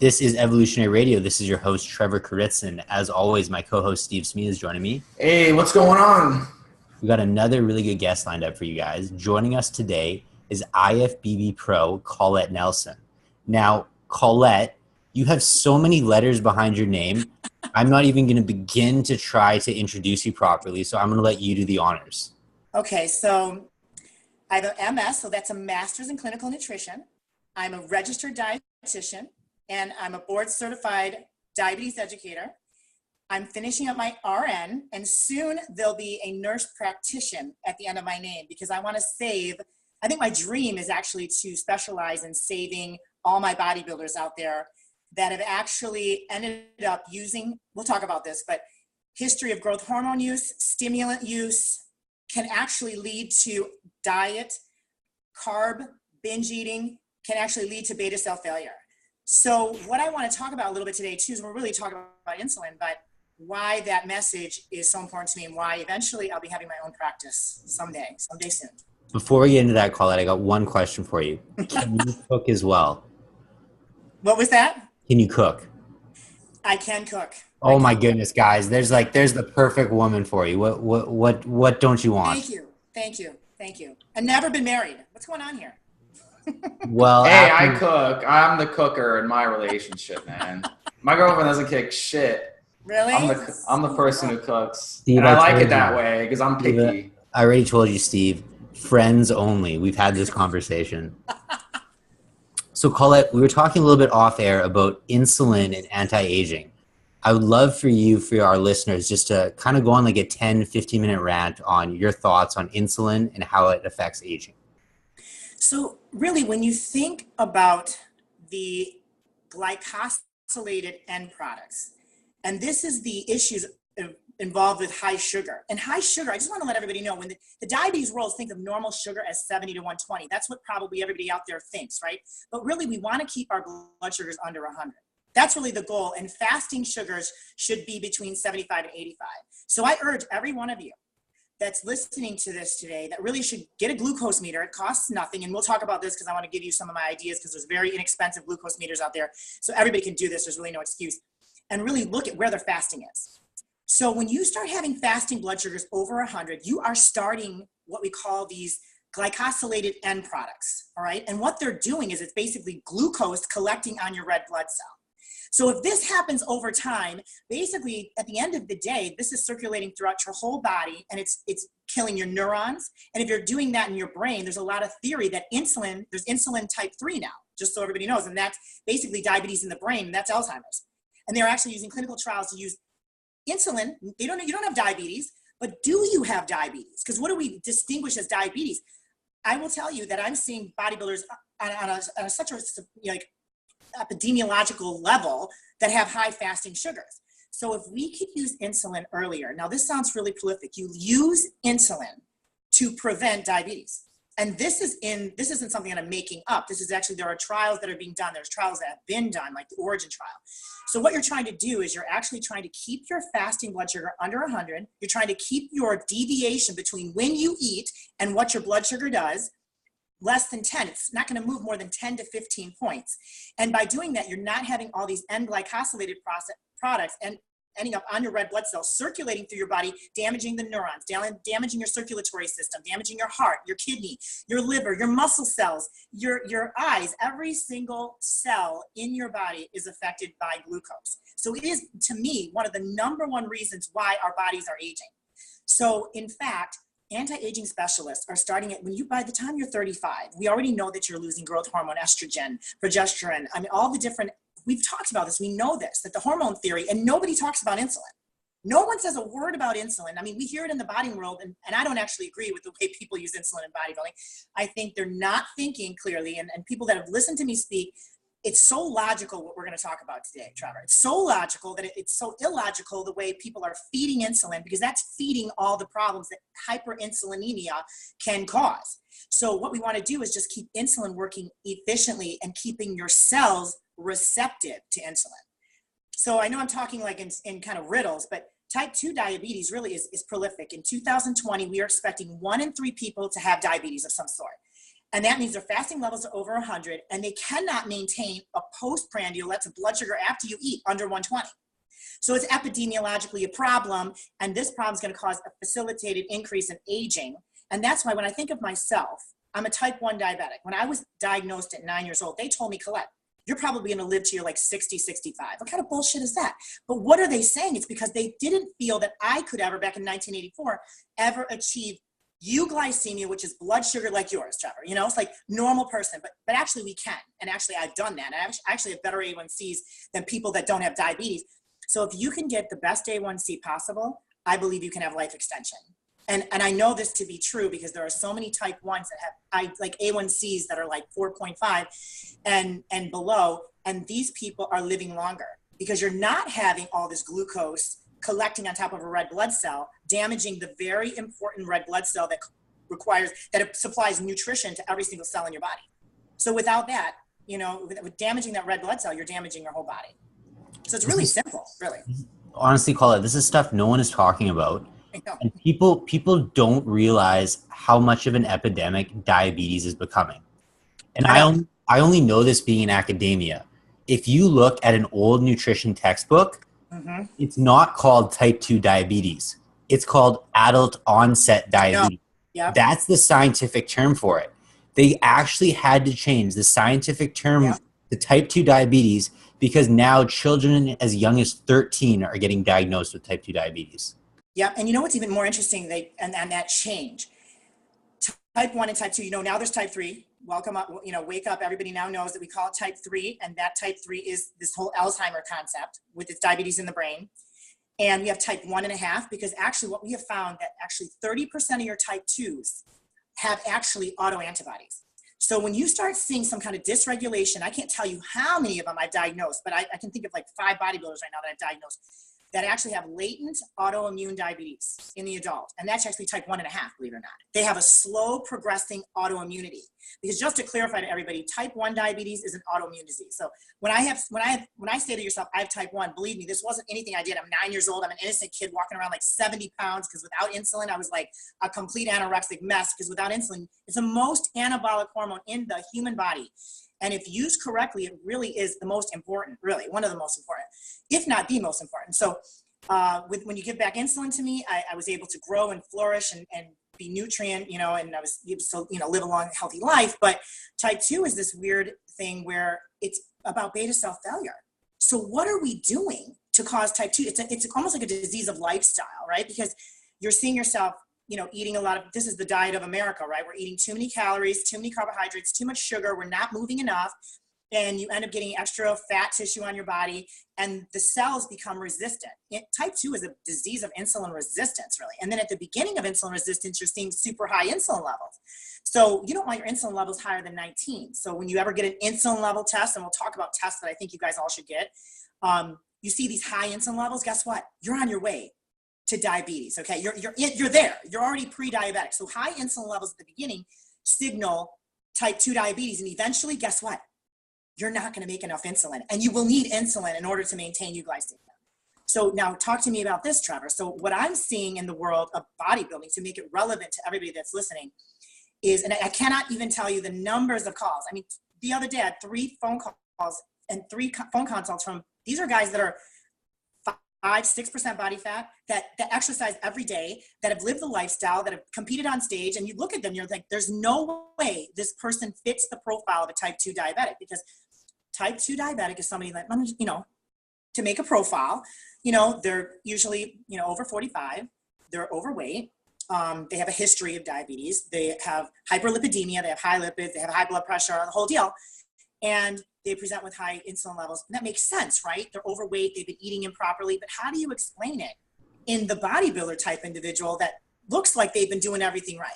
This is Evolutionary Radio. This is your host, Trevor Kouritzin. As always, my co-host, Steve Smee, is joining me. Hey, what's going on? We've got another really good guest lined up for you guys. Joining us today is IFBB Pro, Colette Nelson. Now, Colette, you have so many letters behind your name. I'm not even going to begin to try to introduce you properly, so I'm going to let you do the honors. Okay, so I have an MS, so that's a Master's in Clinical Nutrition. I'm a registered dietitian, and I'm a board-certified diabetes educator. I'm finishing up my RN, and soon there'll be a nurse practitioner at the end of my name because I want to save. I think my dream is actually to specialize in saving all my bodybuilders out there that have actually ended up using, we'll talk about this, but history of growth hormone use, stimulant use can actually lead to diet, carb, binge eating, can actually lead to beta cell failure. So what I want to talk about a little bit today too is we're really talking about insulin, but why that message is so important to me and why eventually I'll be having my own practice someday soon. Before we get into that, Colette, I got one question for you. Can you cook as well? What was that? Can you cook? I can cook. Oh my goodness, guys! There's the perfect woman for you. What don't you want? Thank you. I've never been married. What's going on here? Well, hey, I cook. I'm the cooker in my relationship, man. My girlfriend doesn't cook shit. Really? I'm the person who cooks, Steve, and I like it that way because I'm picky. I already told you, Steve. Friends only. We've had this conversation. So, Colette, we were talking a little bit off air about insulin and anti-aging. I would love for you, for our listeners, just to kind of go on like a 10, 15-minute rant on your thoughts on insulin and how it affects aging. So really, when you think about the glycosylated end products, and this is the issues involved with high sugar. And high sugar, I just want to let everybody know, when the diabetes world think of normal sugar as 70 to 120. That's what probably everybody out there thinks, right? But really, we want to keep our blood sugars under 100. That's really the goal. And fasting sugars should be between 75 and 85. So I urge every one of you that's listening to this today that really should get a glucose meter. It costs nothing. And we'll talk about this because I want to give you some of my ideas because there's very inexpensive glucose meters out there. So everybody can do this. There's really no excuse. And really look at where their fasting is. So when you start having fasting blood sugars over 100, you are starting what we call these glycosylated end products, all right? And what they're doing is it's basically glucose collecting on your red blood cell. So if this happens over time, basically at the end of the day, this is circulating throughout your whole body and it's killing your neurons. And if you're doing that in your brain, there's a lot of theory that there's insulin type 3 now, just so everybody knows. And that's basically diabetes in the brain, and that's Alzheimer's. And they're actually using clinical trials to use insulin. You don't have diabetes, but do you have diabetes? Because what do we distinguish as diabetes? I will tell you that I'm seeing bodybuilders on such a epidemiological level that have high fasting sugars. So if we could use insulin earlier, now this sounds really prolific. You use insulin to prevent diabetes. And this isn't something that I'm making up. This is actually, there are trials that are being done. There's trials that have been done, like the Origin trial. So what you're trying to do is you're actually trying to keep your fasting blood sugar under 100. You're trying to keep your deviation between when you eat and what your blood sugar does less than 10. It's not going to move more than 10 to 15 points. And by doing that, you're not having all these end glycosylated products and ending up on your red blood cells, circulating through your body, damaging the neurons, damaging your circulatory system, damaging your heart, your kidney, your liver, your muscle cells, your eyes. Every single cell in your body is affected by glucose. So it is, to me, one of the number one reasons why our bodies are aging. So in fact, anti-aging specialists are starting at by the time you're 35, we already know that you're losing growth hormone, estrogen, progesterone. I mean, all the different, we've talked about this. We know this, that the hormone theory, and nobody talks about insulin. No one says a word about insulin. I mean, we hear it in the bodybuilding world, and I don't actually agree with the way people use insulin in bodybuilding. I think they're not thinking clearly, and people that have listened to me speak, it's so logical what we're going to talk about today, Trevor. It's so logical that it's so illogical the way people are feeding insulin, because that's feeding all the problems that hyperinsulinemia can cause. So what we want to do is just keep insulin working efficiently and keeping your cells receptive to insulin. So I know I'm talking like in kind of riddles, but type 2 diabetes really is prolific. In 2020, we are expecting 1 in 3 people to have diabetes of some sort. And that means their fasting levels are over 100, and they cannot maintain a postprandial, that's a blood sugar after you eat, under 120. So it's epidemiologically a problem, and this problem is going to cause a facilitated increase in aging. And that's why when I think of myself, I'm a type 1 diabetic. When I was diagnosed at 9 years old, they told me, Colette, you're probably going to live to your like 60, 65. What kind of bullshit is that? But what are they saying? It's because they didn't feel that I could ever, back in 1984, ever achieve euglycemia, which is blood sugar like yours, Trevor. You know, it's like normal person, but actually we can. And actually I've done that. And I actually have better A1Cs than people that don't have diabetes. So if you can get the best A1C possible, I believe you can have life extension. And I know this to be true because there are so many type 1s that have like A1Cs that are like 4.5 and below. And these people are living longer because you're not having all this glucose collecting on top of a red blood cell, damaging the very important red blood cell that it supplies nutrition to every single cell in your body. So without that, you know, with damaging that red blood cell, you're damaging your whole body. So it's really simple, really. Honestly, Colette, this is stuff no one is talking about. And people don't realize how much of an epidemic diabetes is becoming. And I only know this being in academia. If you look at an old nutrition textbook, it's not called type 2 diabetes. It's called adult onset diabetes. Yep. That's the scientific term for it. They actually had to change the scientific term to type 2 diabetes because now children as young as 13 are getting diagnosed with type 2 diabetes. Yeah, and you know what's even more interesting, and that change. Type 1 and type 2, you know, now there's type 3. Welcome up, you know, wake up. Everybody now knows that we call it type 3, and that type 3 is this whole Alzheimer concept with its diabetes in the brain. And we have type 1.5, because actually what we have found that actually 30% of your type 2s have actually autoantibodies. So when you start seeing some kind of dysregulation, I can't tell you how many of them I've diagnosed, but I can think of like 5 bodybuilders right now that I've diagnosed that actually have latent autoimmune diabetes in the adult. And that's actually type 1.5, believe it or not. They have a slow progressing autoimmunity. Because just to clarify to everybody, type 1 diabetes is an autoimmune disease. So when I say to yourself, I have type 1, believe me, this wasn't anything I did. I'm 9 years old. I'm an innocent kid walking around like 70 pounds because without insulin, I was like a complete anorexic mess because without insulin, it's the most anabolic hormone in the human body. And if used correctly, it really is the most important, really, one of the most important, if not the most important. So when you give back insulin to me, I was able to grow and flourish and be nutrient, you know, and I was able to, you know, live a long, healthy life. But type 2 is this weird thing where it's about beta cell failure. So what are we doing to cause type 2? It's almost like a disease of lifestyle, right? Because you're seeing yourself, you know, eating a lot of, this is the diet of America, right? We're eating too many calories, too many carbohydrates, too much sugar. We're not moving enough. And you end up getting extra fat tissue on your body and the cells become resistant. Type 2 is a disease of insulin resistance, really. And then at the beginning of insulin resistance, you're seeing super high insulin levels. So you don't want your insulin levels higher than 19. So when you ever get an insulin level test, and we'll talk about tests that I think you guys all should get, you see these high insulin levels, guess what? You're on your way to diabetes, okay? You're there. You're already pre-diabetic. So high insulin levels at the beginning signal type 2 diabetes. And eventually, guess what? You're not going to make enough insulin. And you will need insulin in order to maintain euglycemia. So now talk to me about this, Trevor. So what I'm seeing in the world of bodybuilding, to make it relevant to everybody that's listening, is, and I cannot even tell you the numbers of calls. I mean, the other day I had 3 phone calls and 3 phone consults from, these are guys that are 5-6% body fat, that exercise every day, that have lived the lifestyle, that have competed on stage, and you look at them, you're like, there's no way this person fits the profile of a type 2 diabetic, because type 2 diabetic is somebody that, you know, to make a profile, you know, they're usually, you know, over 45, they're overweight, they have a history of diabetes, they have hyperlipidemia, they have high lipids, they have high blood pressure, the whole deal, and they present with high insulin levels. And that makes sense, right? They're overweight, they've been eating improperly, but how do you explain it in the bodybuilder type individual that looks like they've been doing everything right?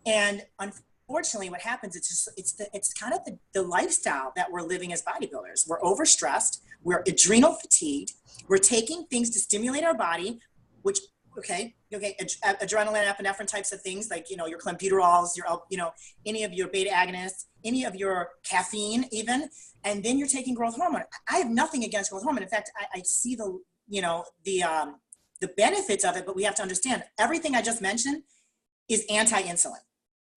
And unfortunately, what happens, it's kind of the lifestyle that we're living as bodybuilders. We're overstressed, we're adrenal fatigued, we're taking things to stimulate our body, which, okay, adrenaline, epinephrine types of things, like, you know, your clenbuterols, your, you know, any of your beta agonists, any of your caffeine even, and then you're taking growth hormone. I have nothing against growth hormone. In fact, I see the, you know, the benefits of it, but we have to understand everything I just mentioned is anti-insulin.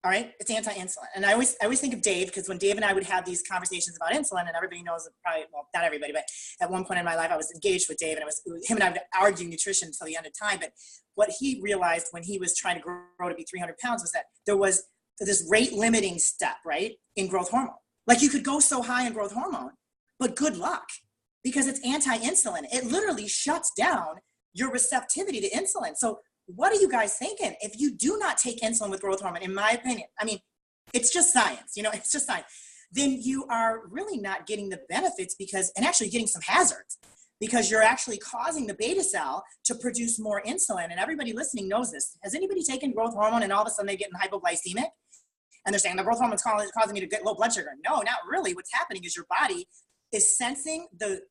All right, it's anti-insulin. And I always think of Dave, because when Dave and I would have these conversations about insulin, and everybody knows that probably, well, not everybody, but at one point in my life, I was engaged with Dave, and it was him and I would argue nutrition until the end of time. But what he realized when he was trying to grow to be 300 pounds was that there was this rate limiting step, right, in growth hormone. Like you could go so high in growth hormone, but good luck, because it's anti-insulin. It literally shuts down your receptivity to insulin. So what are you guys thinking? If you do not take insulin with growth hormone, in my opinion, I mean, it's just science, it's just science, then you are really not getting the benefits and actually getting some hazards, because you're actually causing the beta cell to produce more insulin. And everybody listening knows this. Has anybody taken growth hormone and all of a sudden they're getting hypoglycemic? And they're saying the growth hormone is causing me to get low blood sugar. No, not really. What's happening is your body is sensing the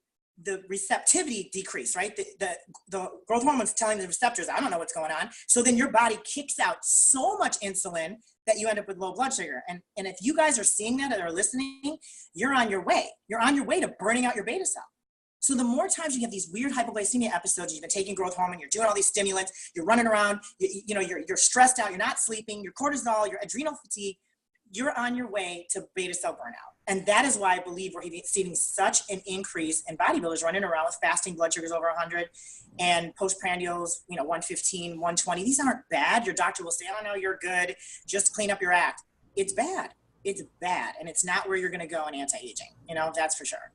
receptivity decrease, right? The growth hormone's telling the receptors, I don't know what's going on. So then your body kicks out so much insulin that you end up with low blood sugar. And if you guys are seeing that or listening, you're on your way. You're on your way to burning out your beta cell. So the more times you have these weird hypoglycemia episodes, you've been taking growth hormone, you're doing all these stimulants, you're running around, you're stressed out, you're not sleeping, your cortisol, your adrenal fatigue, you're on your way to beta cell burnout. And that is why I believe we're seeing such an increase in bodybuilders running around with fasting blood sugars over 100 and postprandials, 115, 120. These aren't bad. Your doctor will say, oh no, you're good. Just clean up your act. It's bad. It's bad. And it's not where you're going to go in anti-aging. That's for sure.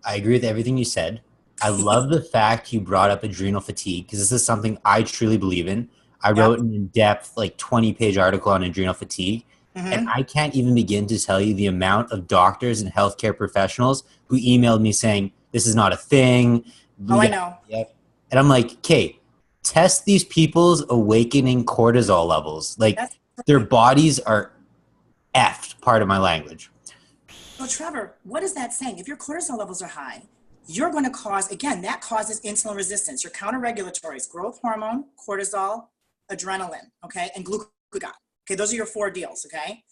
I agree with everything you said. I love the fact you brought up adrenal fatigue, because this is something I truly believe in. I wrote an in-depth, 20-page article on adrenal fatigue. Mm-hmm. And I can't even begin to tell you the amount of doctors and healthcare professionals who emailed me saying, this is not a thing. Oh, I know. Yep. And I'm like, okay, test these people's awakening cortisol levels. Their bodies are effed, part of my language. Well, Trevor, what is that saying? If your cortisol levels are high, you're going to cause, again, that causes insulin resistance. Your counter-regulatories, growth hormone, cortisol, adrenaline, okay, and glucagon. Okay, those are your 4 deals, okay?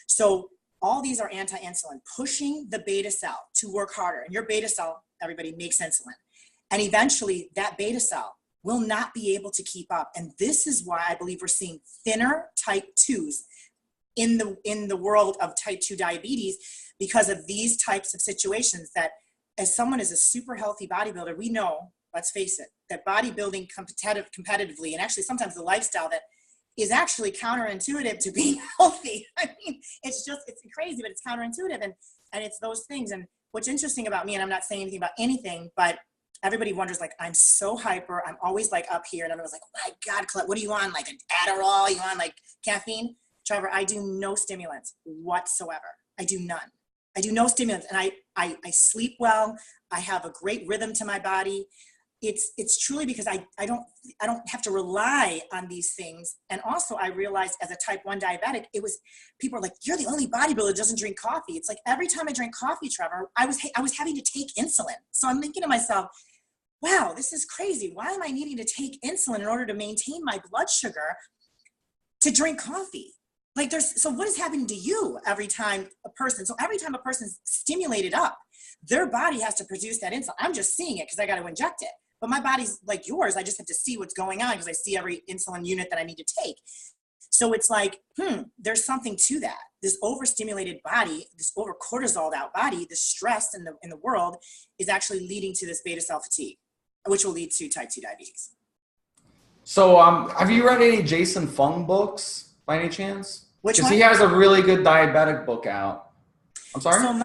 So all these are anti-insulin, pushing the beta cell to work harder. And your beta cell, everybody, makes insulin. And eventually that beta cell will not be able to keep up. And this is why I believe we're seeing thinner type 2s in the world of type 2 diabetes, because of these types of situations that, as someone is a super healthy bodybuilder, we know, let's face it, that bodybuilding competitively, and actually sometimes the lifestyle that is actually counterintuitive to being healthy. I mean, it's crazy, but it's counterintuitive. And it's those things. And what's interesting about me, and I'm not saying anything about anything, but everybody wonders, I'm so hyper. I'm always up here. And everyone's like, oh my God, Colette, what are you on? An Adderall? You on caffeine? Trevor, I do no stimulants whatsoever. I do none. I do no stimulants. And I sleep well. I have a great rhythm to my body. It's truly because I don't have to rely on these things. And also I realized as a type 1 diabetic, people are like, you're the only bodybuilder that doesn't drink coffee. It's every time I drink coffee, Trevor, I was having to take insulin. So I'm thinking to myself, wow, this is crazy. Why am I needing to take insulin in order to maintain my blood sugar to drink coffee? So what is happening to you every time a person's stimulated up, their body has to produce that insulin. I'm just seeing it because I got to inject it. But my body's like yours. I just have to see what's going on because I see every insulin unit that I need to take. So it's there's something to that. This overstimulated body, this over cortisoled out body, this stress in the world is actually leading to this beta cell fatigue, which will lead to type 2 diabetes. So have you read any Jason Fung books by any chance? Which one? Because he has a really good diabetic book out. I'm sorry? So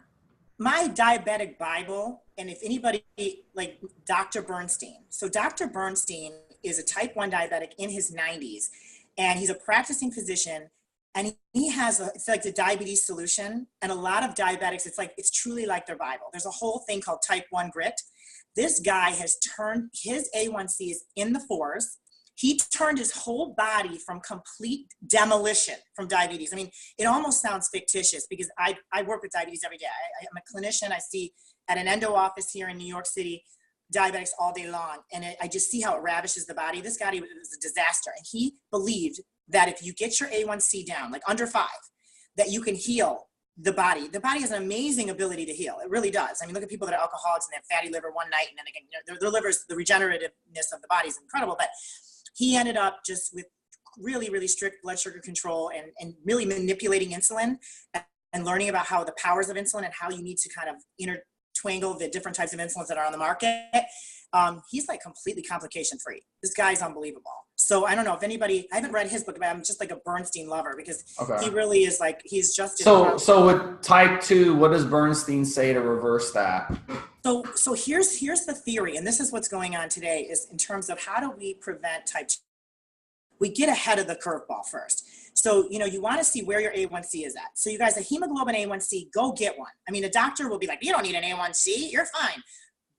my diabetic Bible, and if anybody, Dr. Bernstein. So Dr. Bernstein is a type 1 diabetic in his 90s, and he's a practicing physician, and he has it's the diabetes solution. And a lot of diabetics, it's truly like their Bible. There's a whole thing called type 1 grit. This guy has turned his A1Cs in the 4s. He turned his whole body from complete demolition from diabetes. I mean, it almost sounds fictitious because I work with diabetes every day. I'm a clinician. I see at an endo office here in New York City, diabetics all day long. And I just see how it ravishes the body. This guy was a disaster. And he believed that if you get your A1C down, under 5, that you can heal the body. The body has an amazing ability to heal. It really does. I mean, look at people that are alcoholics and they have fatty liver one night, and then again, their liver's, the regenerativeness of the body is incredible. But he ended up just with really, really strict blood sugar control and really manipulating insulin and learning about how the powers of insulin and how you need to kind of intertwangle the different types of insulins that are on the market. He's like completely complication free. This guy's unbelievable. So I don't know if anybody, I haven't read his book, but I'm just like a Bernstein lover because he really is like, he's just. So with type 2, what does Bernstein say to reverse that? So here's the theory. And this is what's going on today is in terms of how do we prevent type 2? We get ahead of the curveball first. So, you want to see where your A1C is at. So you guys, a hemoglobin A1C, go get one. I mean, a doctor will be like, you don't need an A1C, you're fine.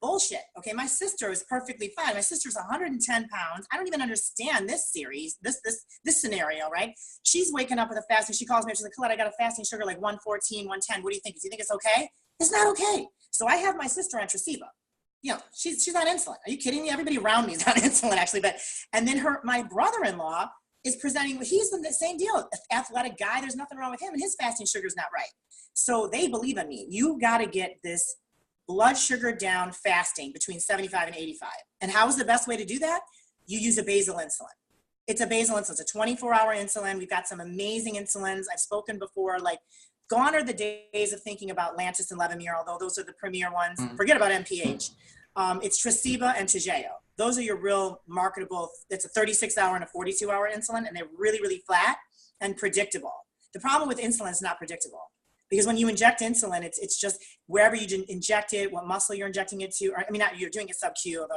Bullshit. Okay, my sister is perfectly fine. My sister's 110 pounds. I don't even understand this series, this scenario, right? She's waking up with a fasting. She calls me and she's like, Colette, I got a fasting sugar like 114, 110. What do you think? Do you think it's okay? It's not okay. So I have my sister on Tresiba. She's on insulin. Are you kidding me? Everybody around me is on insulin actually. And then my brother-in-law is presenting, he's the same deal. Athletic guy, there's nothing wrong with him and his fasting sugar is not right. So they believe in me. You got to get this blood sugar down fasting between 75 and 85. And how is the best way to do that? You use a basal insulin. It's a basal insulin. It's a 24-hour insulin. We've got some amazing insulins. I've spoken before, like gone are the days of thinking about Lantus and Levemir, although those are the premier ones. Forget about MPH. It's Tresiba and Toujeo. Those are your real marketable. It's a 36-hour and a 42-hour insulin, and they're really, really flat and predictable. The problem with insulin is not predictable. Because when you inject insulin, it's just wherever you inject it, what muscle you're injecting it to. Or, I mean, not you're doing it sub-Q, although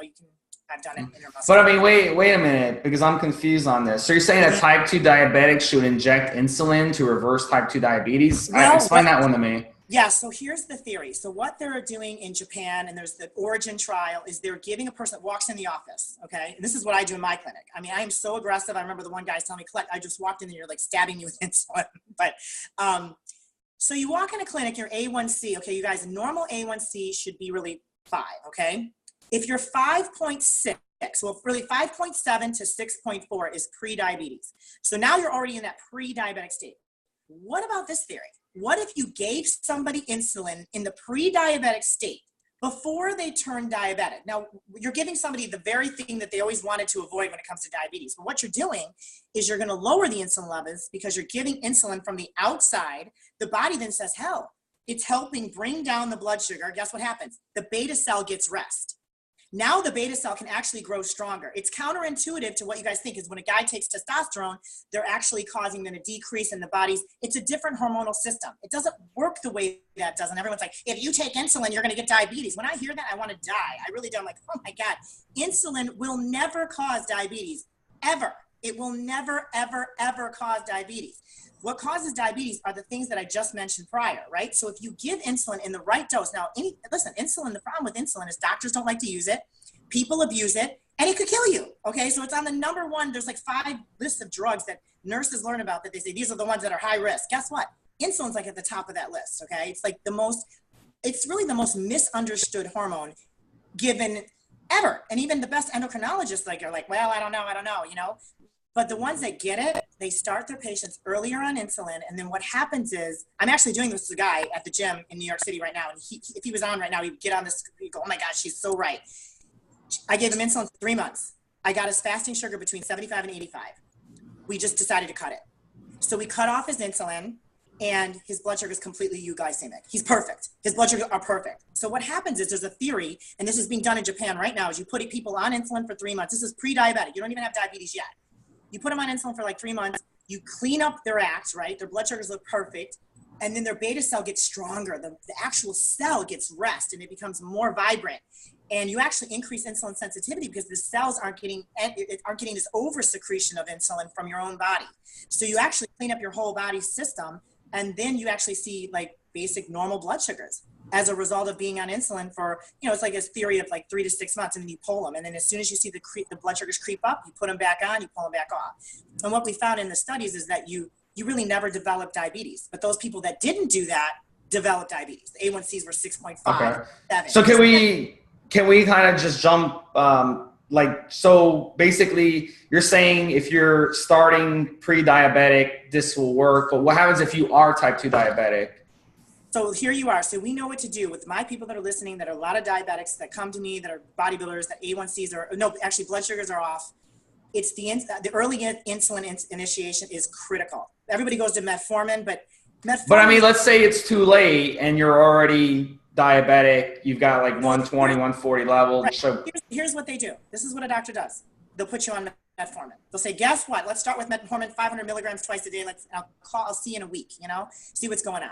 I've done it intermuscular. But I mean, wait a minute, because I'm confused on this. So you're saying a type 2 diabetic should inject insulin to reverse type 2 diabetes? Explain that one to me. Yeah, so here's the theory. So what they're doing in Japan, and there's the Origin trial, is they're giving a person that walks in the office, okay? And this is what I do in my clinic. I mean, I am so aggressive. I remember the one guy's telling me, Colette, I just walked in and you're like stabbing me with insulin. But so you walk in a clinic, your A1C, okay, you guys, normal A1C should be really 5, okay? If you're 5.6, well, really 5.7 to 6.4 is pre-diabetes. So now you're already in that pre-diabetic state. What about this theory? What if you gave somebody insulin in the pre-diabetic state before they turn diabetic? Now, you're giving somebody the very thing that they always wanted to avoid when it comes to diabetes. But what you're doing is you're going to lower the insulin levels because you're giving insulin from the outside. The body then says, hell, it's helping bring down the blood sugar. Guess what happens? The beta cell gets rest. Now the beta cell can actually grow stronger. It's counterintuitive to what you guys think is when a guy takes testosterone, they're actually causing them to decrease in the bodies. It's a different hormonal system. It doesn't work the way that does. And everyone's like, if you take insulin, you're going to get diabetes. When I hear that, I want to die. I really do. I'm like, oh my God, insulin will never cause diabetes, ever. It will never, ever, ever cause diabetes. What causes diabetes are the things that I just mentioned prior, right? So if you give insulin in the right dose, now, listen, insulin, the problem with insulin is doctors don't like to use it, people abuse it, and it could kill you, okay? So it's on the number one, there's like 5 lists of drugs that nurses learn about that they say, these are the ones that are high risk. Guess what? Insulin's like at the top of that list, okay? It's like it's really the most misunderstood hormone given ever. And even the best endocrinologists are like, well, I don't know, you know? But the ones that get it, they start their patients earlier on insulin. And then what happens is, I'm actually doing this with a guy at the gym in New York City right now. And if he was on right now, he'd get on this, he'd go, oh my gosh, she's so right. I gave him insulin for 3 months. I got his fasting sugar between 75 and 85. We just decided to cut it. So we cut off his insulin and his blood sugar is completely euglycemic. He's perfect. His blood sugars are perfect. So what happens is there's a theory, and this is being done in Japan right now, is you put people on insulin for 3 months. This is pre-diabetic. You don't even have diabetes yet. You put them on insulin for like 3 months, you clean up their act, right? Their blood sugars look perfect. And then their beta cell gets stronger. The actual cell gets rest and it becomes more vibrant. And you actually increase insulin sensitivity because the cells aren't getting this over secretion of insulin from your own body. So you actually clean up your whole body system. And then you actually see like basic normal blood sugars as a result of being on insulin for, it's like a theory of like 3 to 6 months, and then you pull them. And then as soon as you see the blood sugars creep up, you put them back on, you pull them back off. And what we found in the studies is that you really never developed diabetes. But those people that didn't do that developed diabetes. The A1Cs were 6.5, okay. 7. So can we kind of just jump, so basically you're saying if you're starting pre-diabetic, this will work, but what happens if you are type 2 diabetic? So here you are. So we know what to do with my people that are listening, that are a lot of diabetics that come to me, that are bodybuilders, that A1Cs blood sugars are off. it's the early insulin initiation is critical. Everybody goes to metformin, but metformin. But I mean, let's say it's too late and you're already diabetic. You've got like 120, 140 level. Right. So here's what they do. This is what a doctor does. They'll put you on metformin. They'll say, guess what? Let's start with metformin, 500 milligrams twice a day. I'll see you in a week, see what's going on.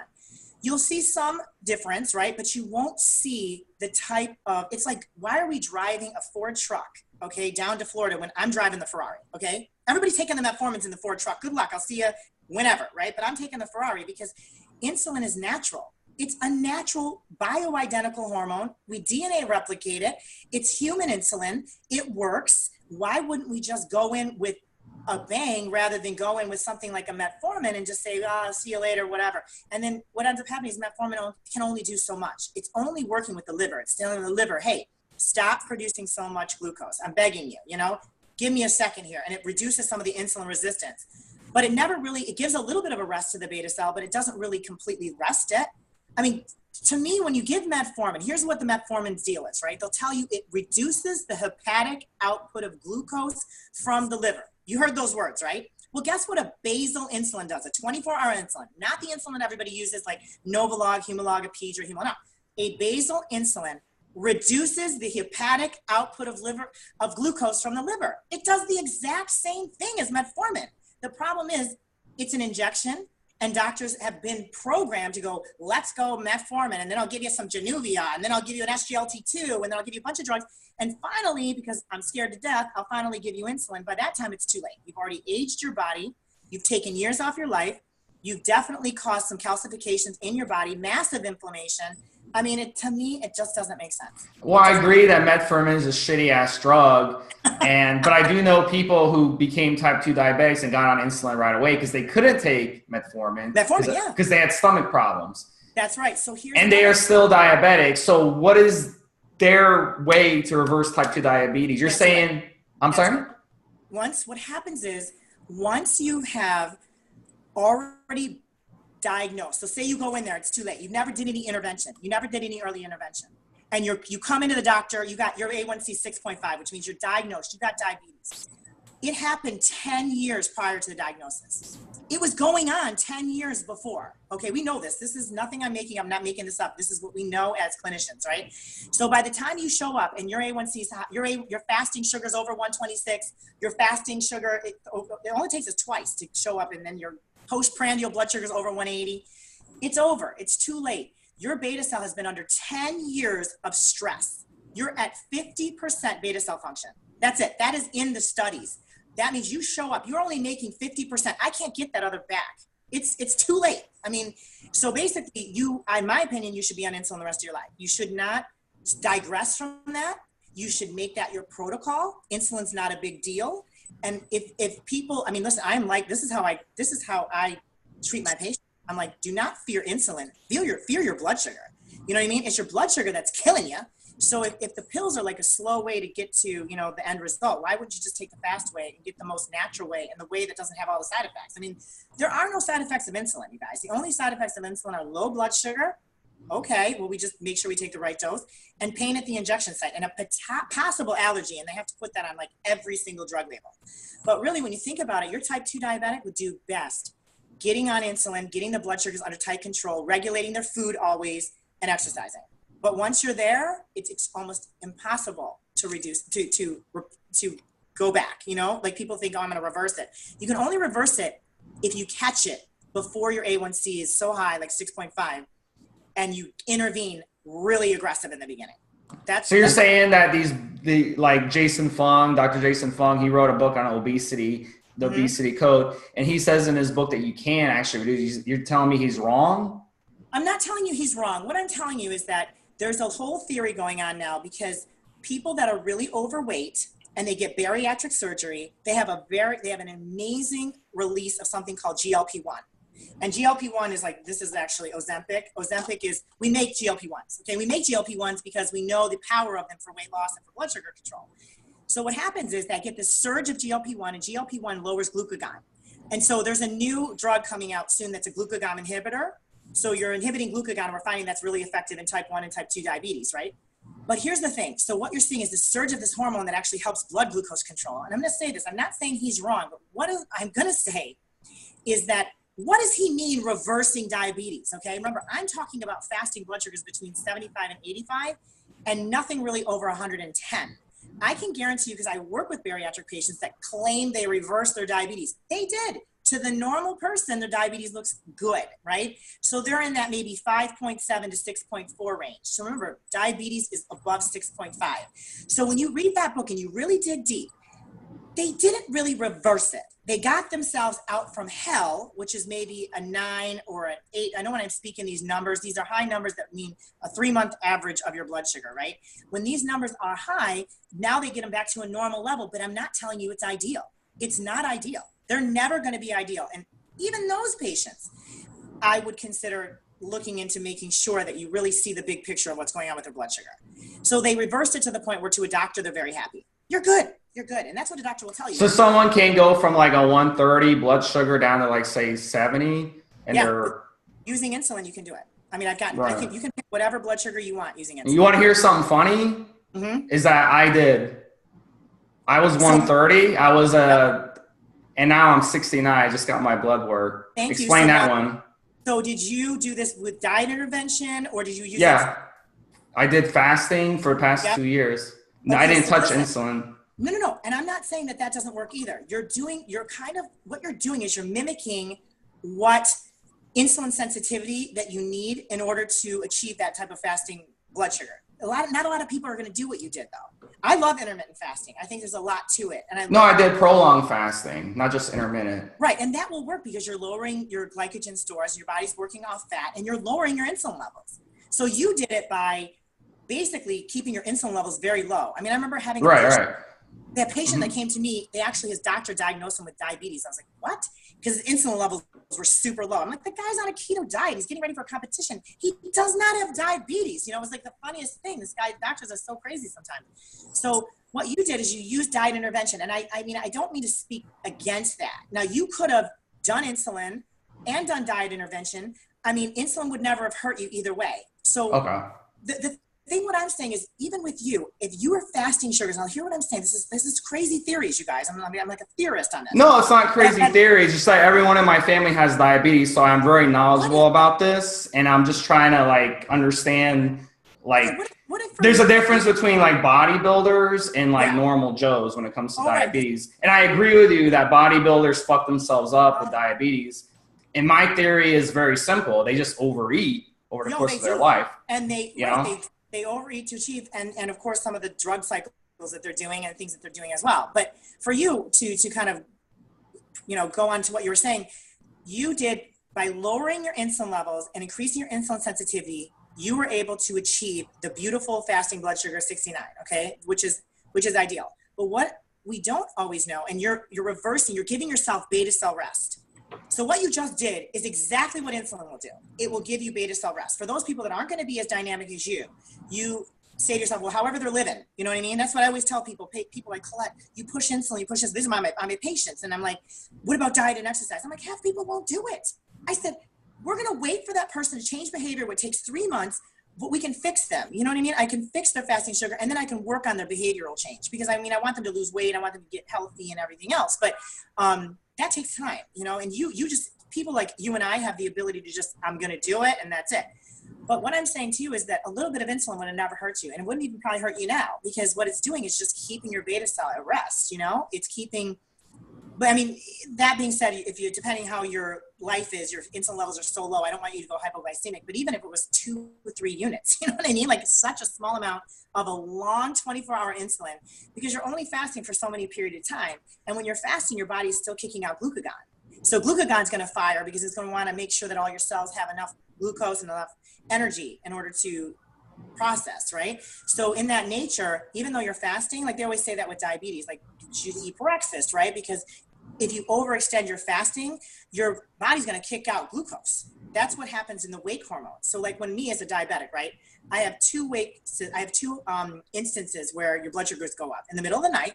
You'll see some difference, right? But you won't see the type of, it's like, why are we driving a Ford truck, okay, down to Florida when I'm driving the Ferrari, okay? Everybody's taking the metformins in the Ford truck. Good luck. I'll see you whenever, right? But I'm taking the Ferrari because insulin is natural. It's a natural bioidentical hormone. We DNA replicate it. It's human insulin. It works. Why wouldn't we just go in with a B.ENG rather than go in with something like a metformin and just say, I'll see you later, whatever. And then what ends up happening is metformin can only do so much. It's only working with the liver. It's telling the liver, hey, stop producing so much glucose. I'm begging you, give me a second here. And it reduces some of the insulin resistance. But it never really, it gives a little bit of a rest to the beta cell, but it doesn't really completely rest it. I mean, to me, when you give metformin, here's what the metformin's deal is, right? They'll tell you it reduces the hepatic output of glucose from the liver. You heard those words, right? Well, guess what a basal insulin does? A 24-hour insulin, not the insulin everybody uses like Novolog, Humalog, Apidra, Humalog. No, a basal insulin reduces the hepatic output of glucose from the liver. It does the exact same thing as metformin. The problem is it's an injection. And doctors have been programmed to go, let's go metformin, and then I'll give you some Januvia, and then I'll give you an SGLT2, and then I'll give you a bunch of drugs. And finally, because I'm scared to death, I'll finally give you insulin. By that time, it's too late. You've already aged your body. You've taken years off your life. You've definitely caused some calcifications in your body, massive inflammation. I mean, to me, it just doesn't make sense. Well, I agree that metformin is a shitty ass drug. But I do know people who became type 2 diabetics and got on insulin right away because they couldn't take metformin. Yeah. Because they had stomach problems. That's right. So and they are still diabetic. So what is their way to reverse type 2 diabetes? You're saying, right. I'm sorry? Right. What happens is, once you have already diagnosed, so say you go in there, it's too late. You never did any intervention. You never did any early intervention. And you come into the doctor, you got your A1C 6.5, which means you're diagnosed, you got diabetes. It happened 10 years prior to the diagnosis. It was going on 10 years before. Okay, we know this. This is nothing I'm making. I'm not making this up. This is what we know as clinicians, right? So by the time you show up and your A1C is high, your fasting sugar is over 126, your fasting sugar, it only takes us twice to show up, and then your postprandial blood sugar is over 180. It's over. It's too late. Your beta cell has been under 10 years of stress. You're at 50% beta cell function. That's it. That is in the studies. That means you show up, you're only making 50%. I can't get that other back. It's too late. I mean, so basically in my opinion, you should be on insulin the rest of your life. You should not digress from that. You should make that your protocol. Insulin's not a big deal. And if people, I mean, listen, this is how I treat my patients. I'm like, do not fear insulin. Fear your blood sugar. You know what I mean? It's your blood sugar that's killing you. So if the pills are like a slow way to get to, the end result, why wouldn't you just take the fast way and get the most natural way and the way that doesn't have all the side effects? I mean, there are no side effects of insulin, you guys. The only side effects of insulin are low blood sugar. Okay, well, we just make sure we take the right dose, and pain at the injection site, and a possible allergy, and they have to put that on like every single drug label. But really, when you think about it, your type 2 diabetic would do best getting on insulin, getting the blood sugars under tight control, regulating their food always, and exercising. But once you're there, it's almost impossible to reduce, to go back, like people think, oh, I'm going to reverse it. You can only reverse it if you catch it before your A1C is so high, like 6.5, and you intervene really aggressive in the beginning. So you're saying that like Jason Fung, Dr. Jason Fung, he wrote a book on obesity, the obesity code, and he says in his book that you can actually reduce. You're telling me he's wrong? I'm not telling you he's wrong. What I'm telling you is that there's a whole theory going on now, because people that are really overweight and they get bariatric surgery, they have an amazing release of something called GLP-1. And GLP-1 is like, this is actually Ozempic. Ozempic is, we make GLP-1s. Okay, we make GLP-1s because we know the power of them for weight loss and for blood sugar control. So what happens is that get this surge of GLP-1, and GLP-1 lowers glucagon. And so there's a new drug coming out soon that's a glucagon inhibitor. So you're inhibiting glucagon, and we're finding that's really effective in type 1 and type 2 diabetes, right? But here's the thing. So what you're seeing is the surge of this hormone that actually helps blood glucose control. And I'm going to say this, I'm not saying he's wrong, but I'm going to say is that what does he mean reversing diabetes? Okay. Remember, I'm talking about fasting blood sugars between 75 and 85 and nothing really over 110. I can guarantee you, because I work with bariatric patients that claim they reversed their diabetes. They did. To the normal person, their diabetes looks good, right? So they're in that maybe 5.7 to 6.4 range. So remember, diabetes is above 6.5. So when you read that book and you really dig deep, they didn't really reverse it. They got themselves out from hell, which is maybe a 9 or an 8. I know when I'm speaking these numbers, these are high numbers that mean a 3-month average of your blood sugar, right? When these numbers are high, now they get them back to a normal level, but I'm not telling you it's ideal. It's not ideal. They're never going to be ideal. And even those patients, I would consider looking into making sure that you really see the big picture of what's going on with their blood sugar. So they reversed it to the point where to a doctor, they're very happy. You're good. You're good. And that's what a doctor will tell you. So someone can go from like a 130 blood sugar down to like, say, 70 and they're using insulin, you can do it. I mean, right. I think you can pick whatever blood sugar you want using insulin. You want to hear something funny? Mm-hmm. Is that I was 130. I was and now I'm 69. I just got my blood work. Explain that one. So did you do this with diet intervention or did you use insulin? I did fasting for the past 2 years. Okay, I didn't touch insulin. No. And I'm not saying that doesn't work either. What you're doing is you're mimicking what insulin sensitivity that you need in order to achieve that type of fasting blood sugar. Not a lot of people are going to do what you did though. I love intermittent fasting. I think there's a lot to it. And I did prolonged fasting, not just intermittent. Right. And that will work because you're lowering your glycogen stores, your body's working off fat, and you're lowering your insulin levels. So you did it by basically keeping your insulin levels very low. I mean, I remember having that patient that came to me, his doctor diagnosed him with diabetes. I was like, what? Because his insulin levels were super low. I'm like, the guy's on a keto diet. He's getting ready for a competition. He does not have diabetes. It was like the funniest thing. Doctors are so crazy sometimes. So what you did is you used diet intervention. And I mean, I don't mean to speak against that. Now, you could have done insulin and done diet intervention. I mean, insulin would never have hurt you either way. So the thing what I'm saying is, even with you, if you are fasting sugars, now hear what I'm saying. This is crazy theories, you guys. I'm like a theorist on this. No, it's not crazy theories. Just like everyone in my family has diabetes, so I'm very knowledgeable about this, and I'm just trying to like understand. Like, there's a difference between like bodybuilders and like normal Joes when it comes to diabetes. And I agree with you that bodybuilders fuck themselves up with diabetes. And my theory is very simple. They just overeat over the course of their life. And they overeat to achieve, and of course some of the drug cycles that they're doing and things that they're doing as well. But for you to kind of, go on to what you were saying, you did by lowering your insulin levels and increasing your insulin sensitivity, you were able to achieve the beautiful fasting blood sugar 69, okay, which is ideal. But what we don't always know, and you're reversing, you're giving yourself beta cell rest. So what you just did is exactly what insulin will do. It will give you beta cell rest. For those people that aren't going to be as dynamic as you say to yourself, well, however they're living, you know what I mean? That's what I always tell people. People like Colette, you push insulin, you push this. These are my patients. And I'm like, what about diet and exercise? I'm like, half people won't do it. I said, we're going to wait for that person to change behavior. It takes 3 months, but we can fix them. You know what I mean? I can fix their fasting sugar, and then I can work on their behavioral change, because I want them to lose weight. I want them to get healthy and everything else. But that takes time, and you just, people like you and I have the ability to just, I'm going to do it, and that's it. But what I'm saying to you is that a little bit of insulin would have never hurt you, and it wouldn't even probably hurt you now, because what it's doing is just keeping your beta cell at rest. It's keeping. But I mean, that being said, depending how your life is, your insulin levels are so low, I don't want you to go hypoglycemic, but even if it was 2 or 3 units, you know what I mean? Like, it's such a small amount of a long 24-hour insulin, because you're only fasting for so many period of time. And when you're fasting, your body is still kicking out glucagon. So glucagon's going to fire, because it's going to want to make sure that all your cells have enough glucose and enough energy in order to process, right? So in that nature, even though you're fasting, like they always say that with diabetes, like you eat breakfast, right? Because if you overextend your fasting, your body's going to kick out glucose. That's what happens in the wake hormone. So like when me as a diabetic, right? I have two instances where your blood sugars go up. In the middle of the night,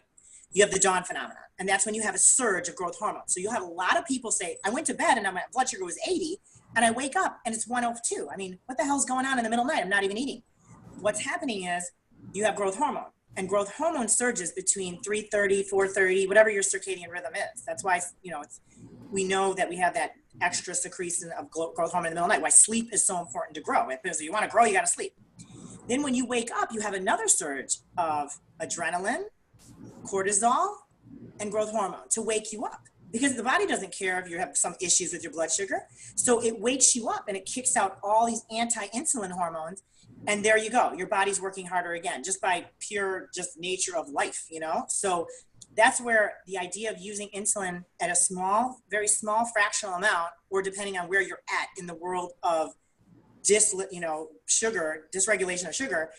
you have the dawn phenomenon. And that's when you have a surge of growth hormone. So you have a lot of people say, I went to bed and my blood sugar was 80 and I wake up and it's 102. I mean, what the hell's going on in the middle of the night? I'm not even eating. What's happening is you have growth hormone. And growth hormone surges between 3:30, 4:30, whatever your circadian rhythm is. That's why, we know that we have that extra secretion of growth hormone in the middle of the night, why sleep is so important to grow. Because if you want to grow, you got to sleep. Then when you wake up, you have another surge of adrenaline, cortisol, and growth hormone to wake you up. Because the body doesn't care if you have some issues with your blood sugar. So it wakes you up and it kicks out all these anti-insulin hormones. And there you go. Your body's working harder again, just by pure nature of life, So that's where the idea of using insulin at a small, very small fractional amount, or depending on where you're at in the world of sugar, dysregulation of sugar,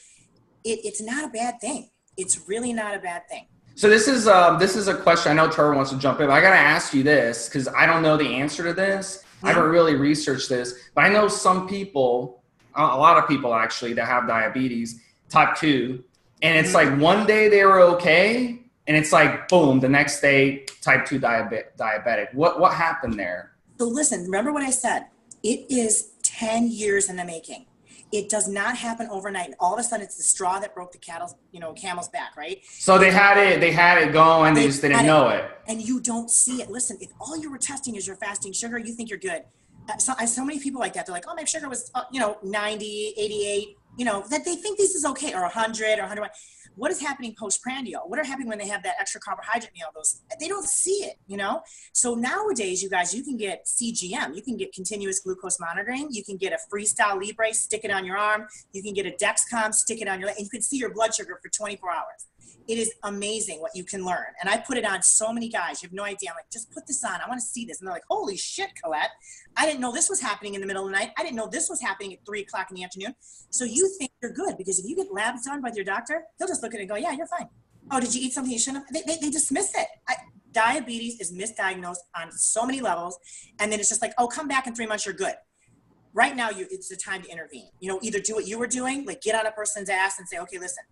it's not a bad thing. It's really not a bad thing. So this is a question. I know Trevor wants to jump in, but I got to ask you this because I don't know the answer to this. I haven't really researched this, but I know some people, a lot of people actually, that have diabetes, type 2, and it's like one day they were okay, and it's like, boom, the next day, type 2 diabetic. What happened there? So listen, remember what I said. It is 10 years in the making. It does not happen overnight. And all of a sudden, it's the straw that broke the camel's back, right? So they had it going, they just didn't know it. And you don't see it. Listen, if all you were testing is your fasting sugar, you think you're good. So many people like that. They're like, oh, my sugar was, 90, 88, that they think this is okay, or 100 or 101. What is happening postprandial? What are happening when they have that extra carbohydrate meal? They don't see it, So nowadays, you guys, you can get CGM. You can get continuous glucose monitoring. You can get a Freestyle Libre, stick it on your arm. You can get a Dexcom, stick it on your leg, and you can see your blood sugar for 24 hours. It is amazing what you can learn. And I put it on so many guys. You have no idea. I'm like, just put this on. I want to see this. And they're like, holy shit, Colette. I didn't know this was happening in the middle of the night. I didn't know this was happening at 3 o'clock in the afternoon. So you think you're good because if you get labs done by your doctor, he'll just look at it and go, yeah, you're fine. Oh, did you eat something you shouldn't have? They dismiss it. Diabetes is misdiagnosed on so many levels. And then it's just like, oh, come back in 3 months, you're good. Right now, it's the time to intervene. Either do what you were doing, like get on a person's ass and say, okay, listen,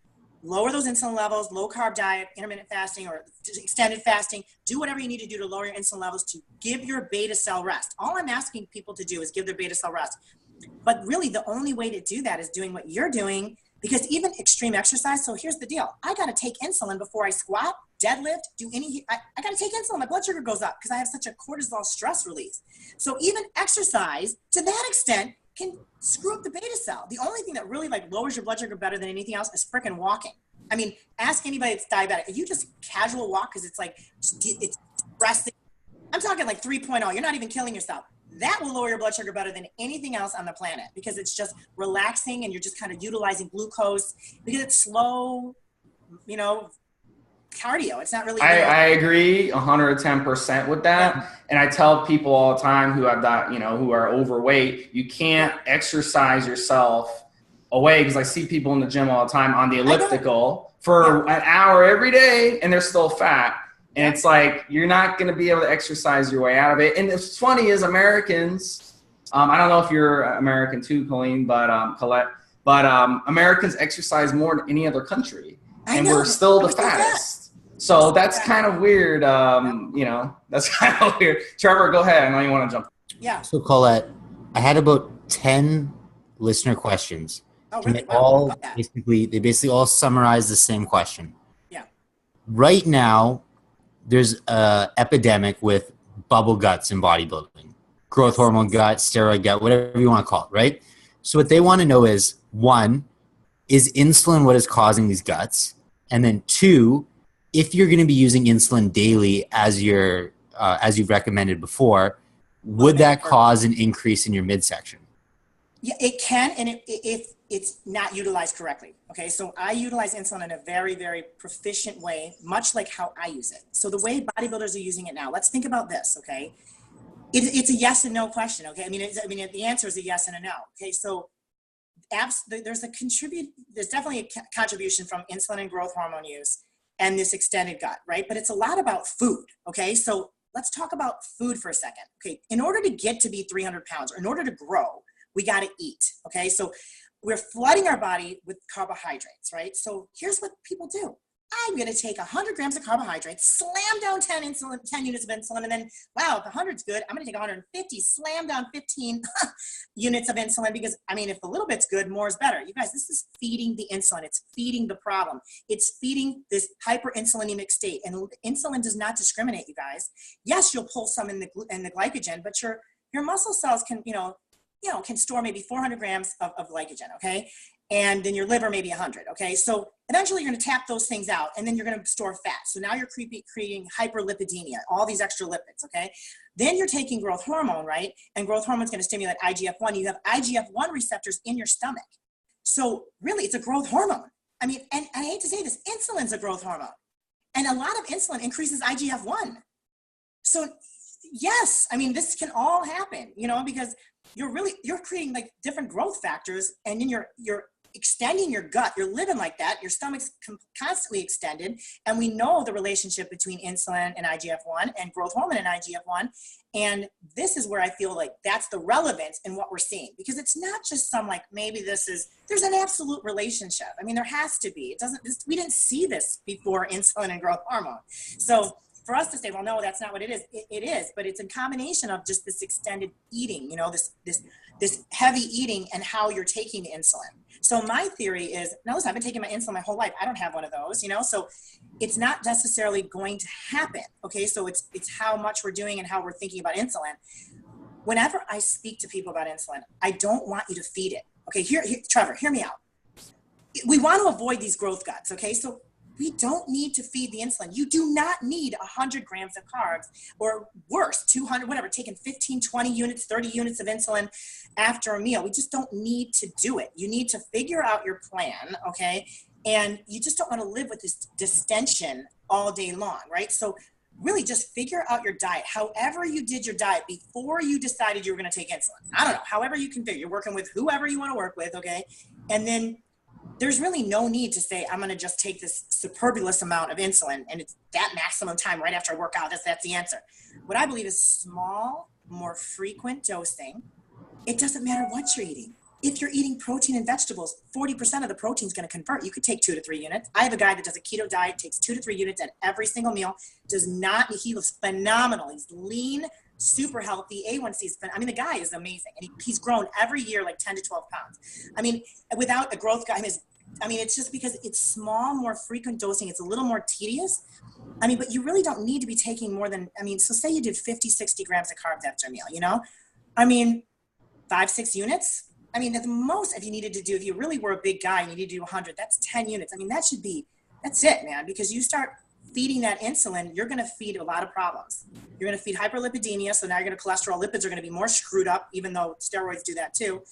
lower those insulin levels, low carb diet, intermittent fasting, or extended fasting. Do whatever you need to do to lower your insulin levels to give your beta cell rest. All I'm asking people to do is give their beta cell rest. But really, the only way to do that is doing what you're doing, because even extreme exercise. So here's the deal. I got to take insulin before I squat, deadlift, I got to take insulin. My blood sugar goes up because I have such a cortisol stress release. So even exercise to that extent can screw up the beta cell. The only thing that really lowers your blood sugar better than anything else is freaking walking. I mean, ask anybody that's diabetic. If you just casual walk because it's stressing, I'm talking 3.0, you're not even killing yourself. That will lower your blood sugar better than anything else on the planet because it's just relaxing and you're just kind of utilizing glucose because it's slow, cardio. It's not really. I agree 110% with that. Yeah. And I tell people all the time who have that, who are overweight, you can't exercise yourself away because I see people in the gym all the time on the elliptical for an hour every day and they're still fat. And it's like, you're not going to be able to exercise your way out of it. And what's funny is Americans, I don't know if you're American too, Colleen, but Colette, but Americans exercise more than any other country. And we're still the fattest. So that's kind of weird. That's kind of weird. Trevor, go ahead. I know you want to jump. Yeah. So Colette, I had about 10 listener questions. Oh, really? They basically all summarize the same question. Yeah. Right now, there's an epidemic with bubble guts in bodybuilding, growth hormone gut, steroid gut, whatever you want to call it, right? So what they want to know is, 1, is insulin what is causing these guts? And then 2, if you're going to be using insulin daily as you've recommended before, would that cause an increase in your midsection? Yeah, it can, and if it's not utilized correctly. Okay, so I utilize insulin in a very, very proficient way, much like how I use it. So the way bodybuilders are using it now, let's think about this. Okay, it's a yes and no question. Okay, I mean the answer is a yes and a no. Okay, so there's definitely a contribution from insulin and growth hormone use and this extended gut, right? But it's a lot about food. Okay, so let's talk about food for a second. Okay, in order to get to be 300 pounds, or in order to grow, we got to eat. Okay, so we're flooding our body with carbohydrates, right? So here's what people do. I'm going to take 100 grams of carbohydrates, slam down 10 units of insulin, and then, wow, if 100's good, I'm going to take 150, slam down 15 units of insulin, because, I mean, if the little bit's good, more is better. You guys, this is feeding the insulin. It's feeding the problem. It's feeding this hyperinsulinemic state, and insulin does not discriminate, you guys. Yes, you'll pull some in the glycogen, but your muscle cells can, can store maybe 400 grams of glycogen, okay? And then your liver maybe 100, okay? So eventually you're gonna tap those things out, and then you're gonna store fat. So now you're creating hyperlipidemia, all these extra lipids, okay? Then you're taking growth hormone, right? And growth hormone is gonna stimulate IGF-1. You have IGF-1 receptors in your stomach. So really, it's a growth hormone. I mean, and I hate to say this, insulin's a growth hormone. And a lot of insulin increases IGF-1. So yes, I mean, this can all happen, because you're creating like different growth factors, and then you're extending your gut. You're living like that. Your stomach's constantly extended. And we know the relationship between insulin and IGF-1 and growth hormone and IGF-1. And this is where I feel like that's the relevance in what we're seeing, because it's not just some like, maybe there's an absolute relationship. I mean, there has to be. We didn't see this before insulin and growth hormone. So for us to say, well, no, that's not what it is. It is, but it's a combination of just this extended eating, this heavy eating and how you're taking insulin. So my theory is, now listen, I've been taking my insulin my whole life. I don't have one of those, so it's not necessarily going to happen. Okay. So it's how much we're doing and how we're thinking about insulin. Whenever I speak to people about insulin, I don't want you to feed it. Okay. Here, Trevor, hear me out. We want to avoid these growth guts. Okay. So we don't need to feed the insulin. You do not need 100 grams of carbs, or worse, 200, whatever, taking 15, 20 units, 30 units of insulin after a meal. We just don't need to do it. You need to figure out your plan, okay? And you just don't want to live with this distension all day long, right? So really just figure out your diet. However you did your diet before you decided you were going to take insulin. I don't know, however you can figure. You're working with whoever you want to work with, okay? And then there's really no need to say, I'm going to just take this superfluous amount of insulin and it's that maximum time right after I work out. That's the answer. What I believe is small, more frequent dosing. It doesn't matter what you're eating. If you're eating protein and vegetables, 40% of the protein is going to convert. You could take 2 to 3 units. I have a guy that does a keto diet, takes 2 to 3 units at every single meal. He looks phenomenal. He's lean, super healthy. A1C is, I mean, the guy is amazing. And he's grown every year like 10 to 12 pounds. I mean, without a growth guy, it's just because it's small, more frequent dosing. It's a little more tedious. I mean, but you really don't need to be taking more than, so say you did 50, 60 grams of carbs after a meal, 5, 6 units. At the most, if you really were a big guy and you need to do 100, that's 10 units. That's it, man, because you start feeding that insulin, you're going to feed a lot of problems. You're going to feed hyperlipidemia. So now you're going to cholesterol, lipids are going to be more screwed up, even though steroids do that too.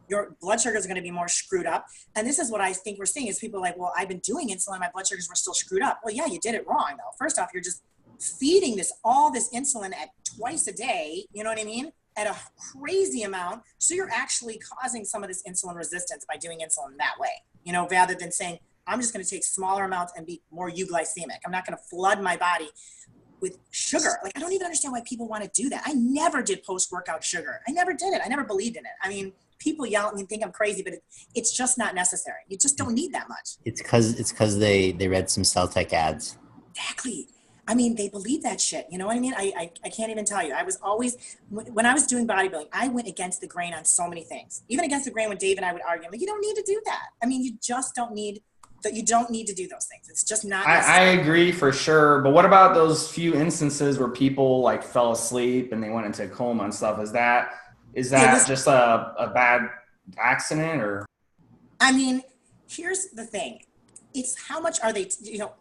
Your blood sugars are going to be more screwed up. And this is what I think we're seeing is people are like, well, I've been doing insulin. My blood sugars were still screwed up. Well, yeah, you did it wrong though. First off, you're just feeding all this insulin at twice a day. You know what I mean? At a crazy amount. So you're actually causing some of this insulin resistance by doing insulin that way, rather than saying, I'm just going to take smaller amounts and be more euglycemic. I'm not going to flood my body with sugar. I don't even understand why people want to do that. I never did post-workout sugar. I never did it. I never believed in it. People yell at me and think I'm crazy, but it's just not necessary. You just don't need that much. It's because they read some Celtec ads. Exactly. They believe that shit. You know what I mean? I can't even tell you. I was always, when I was doing bodybuilding, I went against the grain on so many things. Even against the grain when Dave and I would argue. You don't need to do that. You just don't need that. You don't need to do those things. It's just not necessary. I agree for sure. But what about those few instances where people fell asleep and they went into a coma and stuff? Is that just a bad accident or? Here's the thing. It's how much are they,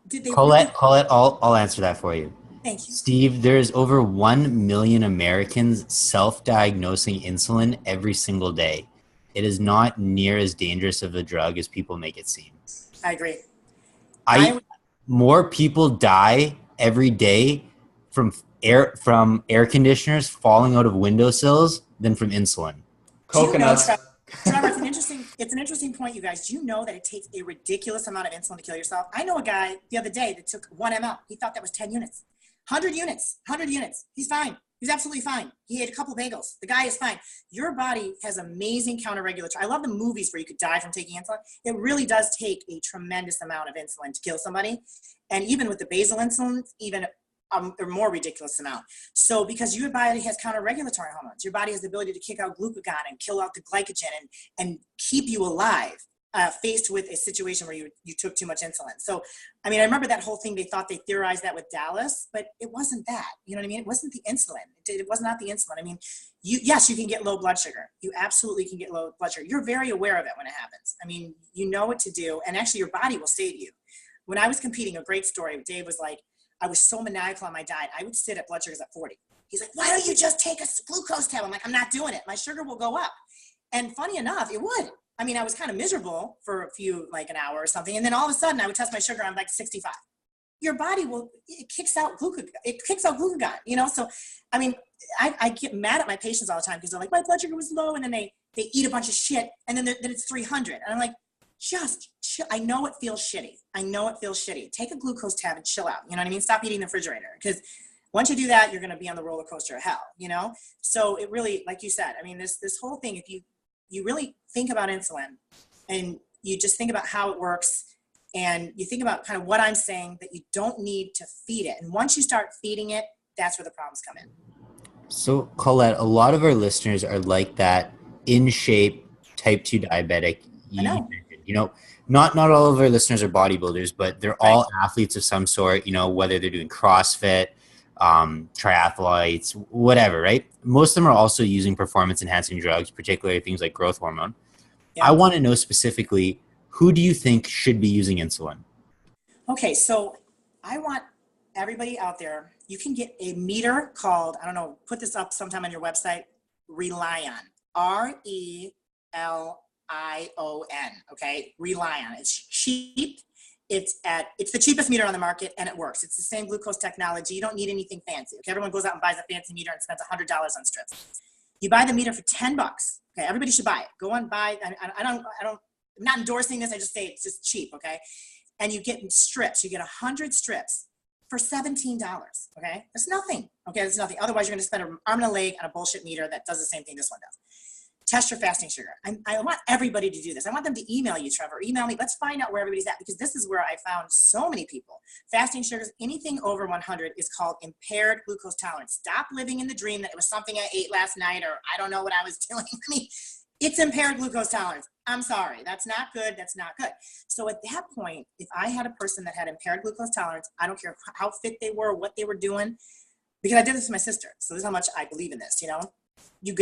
did they? Colette, I'll answer that for you. Thank you. Steve, there's over 1 million Americans self-diagnosing insulin every single day. It is not near as dangerous of a drug as people make it seem. I agree. More people die every day from air conditioners falling out of windowsills than from insulin. Coconuts. Trevor, it's an interesting point, you guys. Do you know that it takes a ridiculous amount of insulin to kill yourself? I know a guy the other day that took 1 ml. He thought that was 10 units. 100 units. He's fine. He's absolutely fine. He ate a couple bagels. The guy is fine. Your body has amazing counter-regulatory. I love the movies where you could die from taking insulin. It really does take a tremendous amount of insulin to kill somebody. And even with the basal insulin, even a more ridiculous amount. So because your body has counter-regulatory hormones, your body has the ability to kick out glucagon and kill out the glycogen and keep you alive. Faced with a situation where you took too much insulin. So, I mean, I remember that whole thing, they thought they theorized that with Dallas, but it wasn't that, you know what I mean? It wasn't the insulin. It was not the insulin. I mean, yes, you can get low blood sugar. You absolutely can get low blood sugar. You're very aware of it when it happens. I mean, you know what to do, and actually your body will save you. When I was competing, a great story, Dave was like, I was so maniacal on my diet. I would sit at blood sugars at 40. He's like, why don't you just take a glucose tab? I'm like, I'm not doing it. My sugar will go up. And funny enough, it would. I mean, I was kind of miserable for a few, like an hour or something. And then all of a sudden I would test my sugar. I'm like 65. Your body it kicks out glucagon, you know? So, I mean, I get mad at my patients all the time because they're like, my blood sugar was low. And then they eat a bunch of shit. And then it's 300. And I'm like, just chill. I know it feels shitty. Take a glucose tab and chill out. You know what I mean? Stop eating the refrigerator. Because once you do that, you're going to be on the roller coaster of hell, you know? So it really, like you said, I mean, this whole thing, if you really think about insulin and you just think about how it works and you think about kind of what I'm saying, that you don't need to feed it. And once you start feeding it, that's where the problems come in. So Colette, a lot of our listeners are like that in shape type 2 diabetic. I know. You know, not all of our listeners are bodybuilders, but they're all athletes of some sort, you know, whether they're doing CrossFit, triathletes, whatever, right? Most of them are also using performance enhancing drugs, particularly things like growth hormone. Yeah. I want to know specifically, who do you think should be using insulin? Okay, so I want everybody out there, you can get a meter called, I don't know, put this up sometime on your website, Relion, Relion, okay? Relion. It's cheap. It's the cheapest meter on the market, and it works. It's the same glucose technology. You don't need anything fancy. Okay, everyone goes out and buys a fancy meter and spends $100 on strips. You buy the meter for $10. Okay, everybody should buy it. Go on, buy. I'm not endorsing this. I just say it's just cheap. Okay, and you get strips. You get 100 strips for $17. Okay, that's nothing. Okay, that's nothing. Otherwise, you're going to spend an arm and a leg on a bullshit meter that does the same thing this one does. Test your fasting sugar. I want everybody to do this. I want them to email you, Trevor. Email me. Let's find out where everybody's at, because this is where I found so many people. Fasting sugars, anything over 100 is called impaired glucose tolerance. Stop living in the dream that it was something I ate last night or I don't know what I was doing. I mean, it's impaired glucose tolerance. I'm sorry. That's not good. That's not good. So at that point, if I had a person that had impaired glucose tolerance, I don't care how fit they were, what they were doing, because I did this with my sister. So this is how much I believe in this, you know? You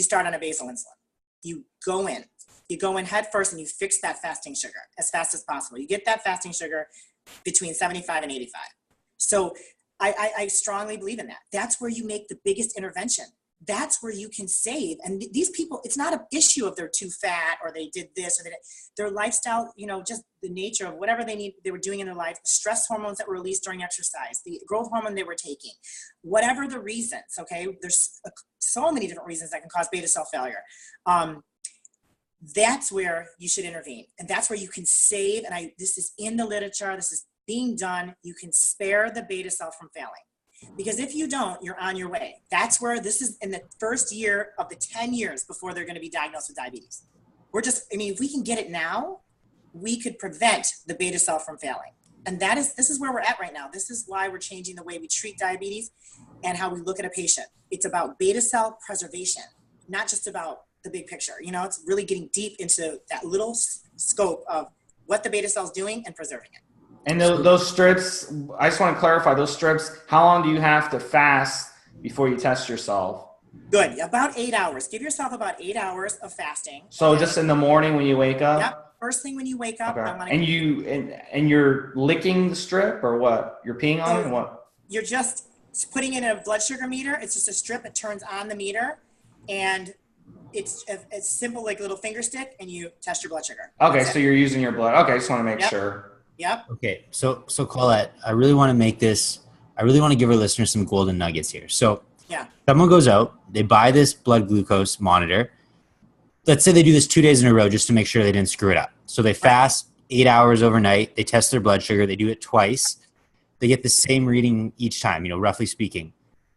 start on a basal insulin. You go in head first and you fix that fasting sugar as fast as possible. You get that fasting sugar between 75 and 85. So I strongly believe in that. That's where you make the biggest intervention. That's where you can save. And these people, it's not an issue if they're too fat or they did this or their lifestyle, you know, just the nature of whatever they were doing in their life, the stress hormones that were released during exercise, the growth hormone they were taking, whatever the reasons, okay? There's so many different reasons that can cause beta cell failure. That's where you should intervene. And that's where you can save, and this is in the literature, this is being done, you can spare the beta cell from failing. Because if you don't, you're on your way. That's where this is in the first year of the 10 years before they're going to be diagnosed with diabetes. If we can get it now, we could prevent the beta cell from failing. And this is where we're at right now. This is why we're changing the way we treat diabetes and how we look at a patient. It's about beta cell preservation, not just about the big picture. You know, it's really getting deep into that little scope of what the beta cell is doing and preserving it. And those strips, I just want to clarify, those strips, how long do you have to fast before you test yourself? Good. About 8 hours. Give yourself about 8 hours of fasting. So just in the morning when you wake up? Yep. First thing when you wake up. Okay. And you're licking the strip or what? You're peeing on it or what? You're just putting in a blood sugar meter. It's just a strip. It turns on the meter. And it's simple, like a little finger stick, and you test your blood sugar. Okay. So you're using your blood. Okay. I just want to make sure. Yep. Okay. So Colette, I really want to give our listeners some golden nuggets here. So someone goes out, they buy this blood glucose monitor. Let's say they do this 2 days in a row just to make sure they didn't screw it up. So they fast 8 hours overnight. They test their blood sugar. They do it twice. They get the same reading each time, you know, roughly speaking.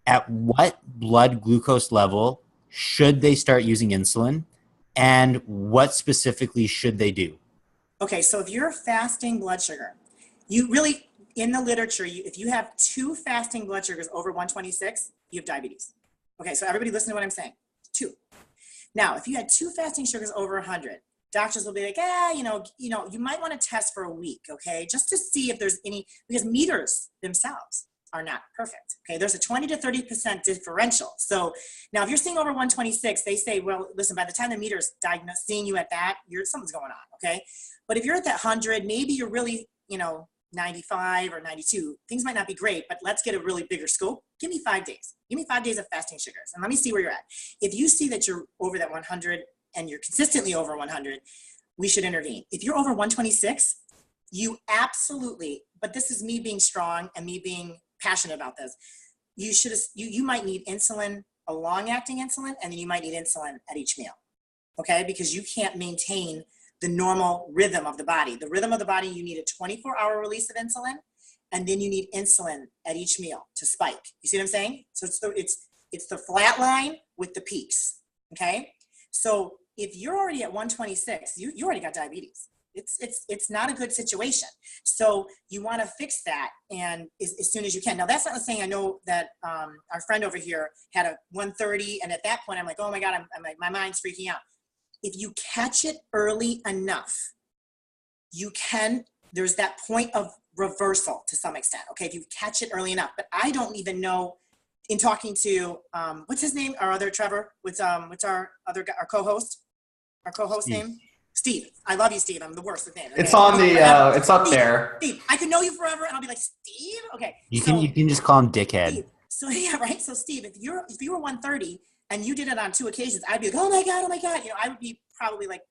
at what blood glucose level should they start using insulin, and what specifically should they do? Okay, so if you're fasting blood sugar, you really, in the literature, if you have 2 fasting blood sugars over 126, you have diabetes. Okay, so everybody listen to what I'm saying. 2. Now, if you had 2 fasting sugars over 100, doctors will be like, you might want to test for a week, okay, just to see if there's any, because meters themselves are not perfect. Okay, there's a 20 to 30% differential. So now, if you're seeing over 126, they say, well, listen, by the time the meter's diagnosed, seeing you at that, something's going on. Okay, but if you're at that 100, maybe you're really, 95 or 92, things might not be great, but let's get a really bigger scope. Give me 5 days. Give me 5 days of fasting sugars, and let me see where you're at. If you see that you're over that 100 and you're consistently over 100, we should intervene. If you're over 126, you absolutely, but this is me being strong and me being passionate about this. You might need insulin, a long-acting insulin, and then you might need insulin at each meal, okay? Because you can't maintain the normal rhythm of the body. The rhythm of the body, you need a 24-hour release of insulin, and then you need insulin at each meal to spike. You see what I'm saying? So it's the flat line with the peaks, okay? So if you're already at 126, you already got diabetes. It's not a good situation. So you want to fix that, and as soon as you can. Now, that's not saying, I know that our friend over here had a 130, and at that point I'm like, oh my God, I'm like, my mind's freaking out. If you catch it early enough, there's that point of reversal to some extent. Okay, if you catch it early enough. But I don't even know, in talking to what's his name, our other Trevor, what's our other guy, our co-host name? Steve. I love you, Steve. I'm the worst with names. Okay? It's on the it's up Steve, there. Steve, I could know you forever, and I'll be like, Steve. Okay. You can just call him Dickhead. Steve. So yeah, right. So Steve, if you were 130 and you did it on 2 occasions, I'd be like, oh my God. I would be probably like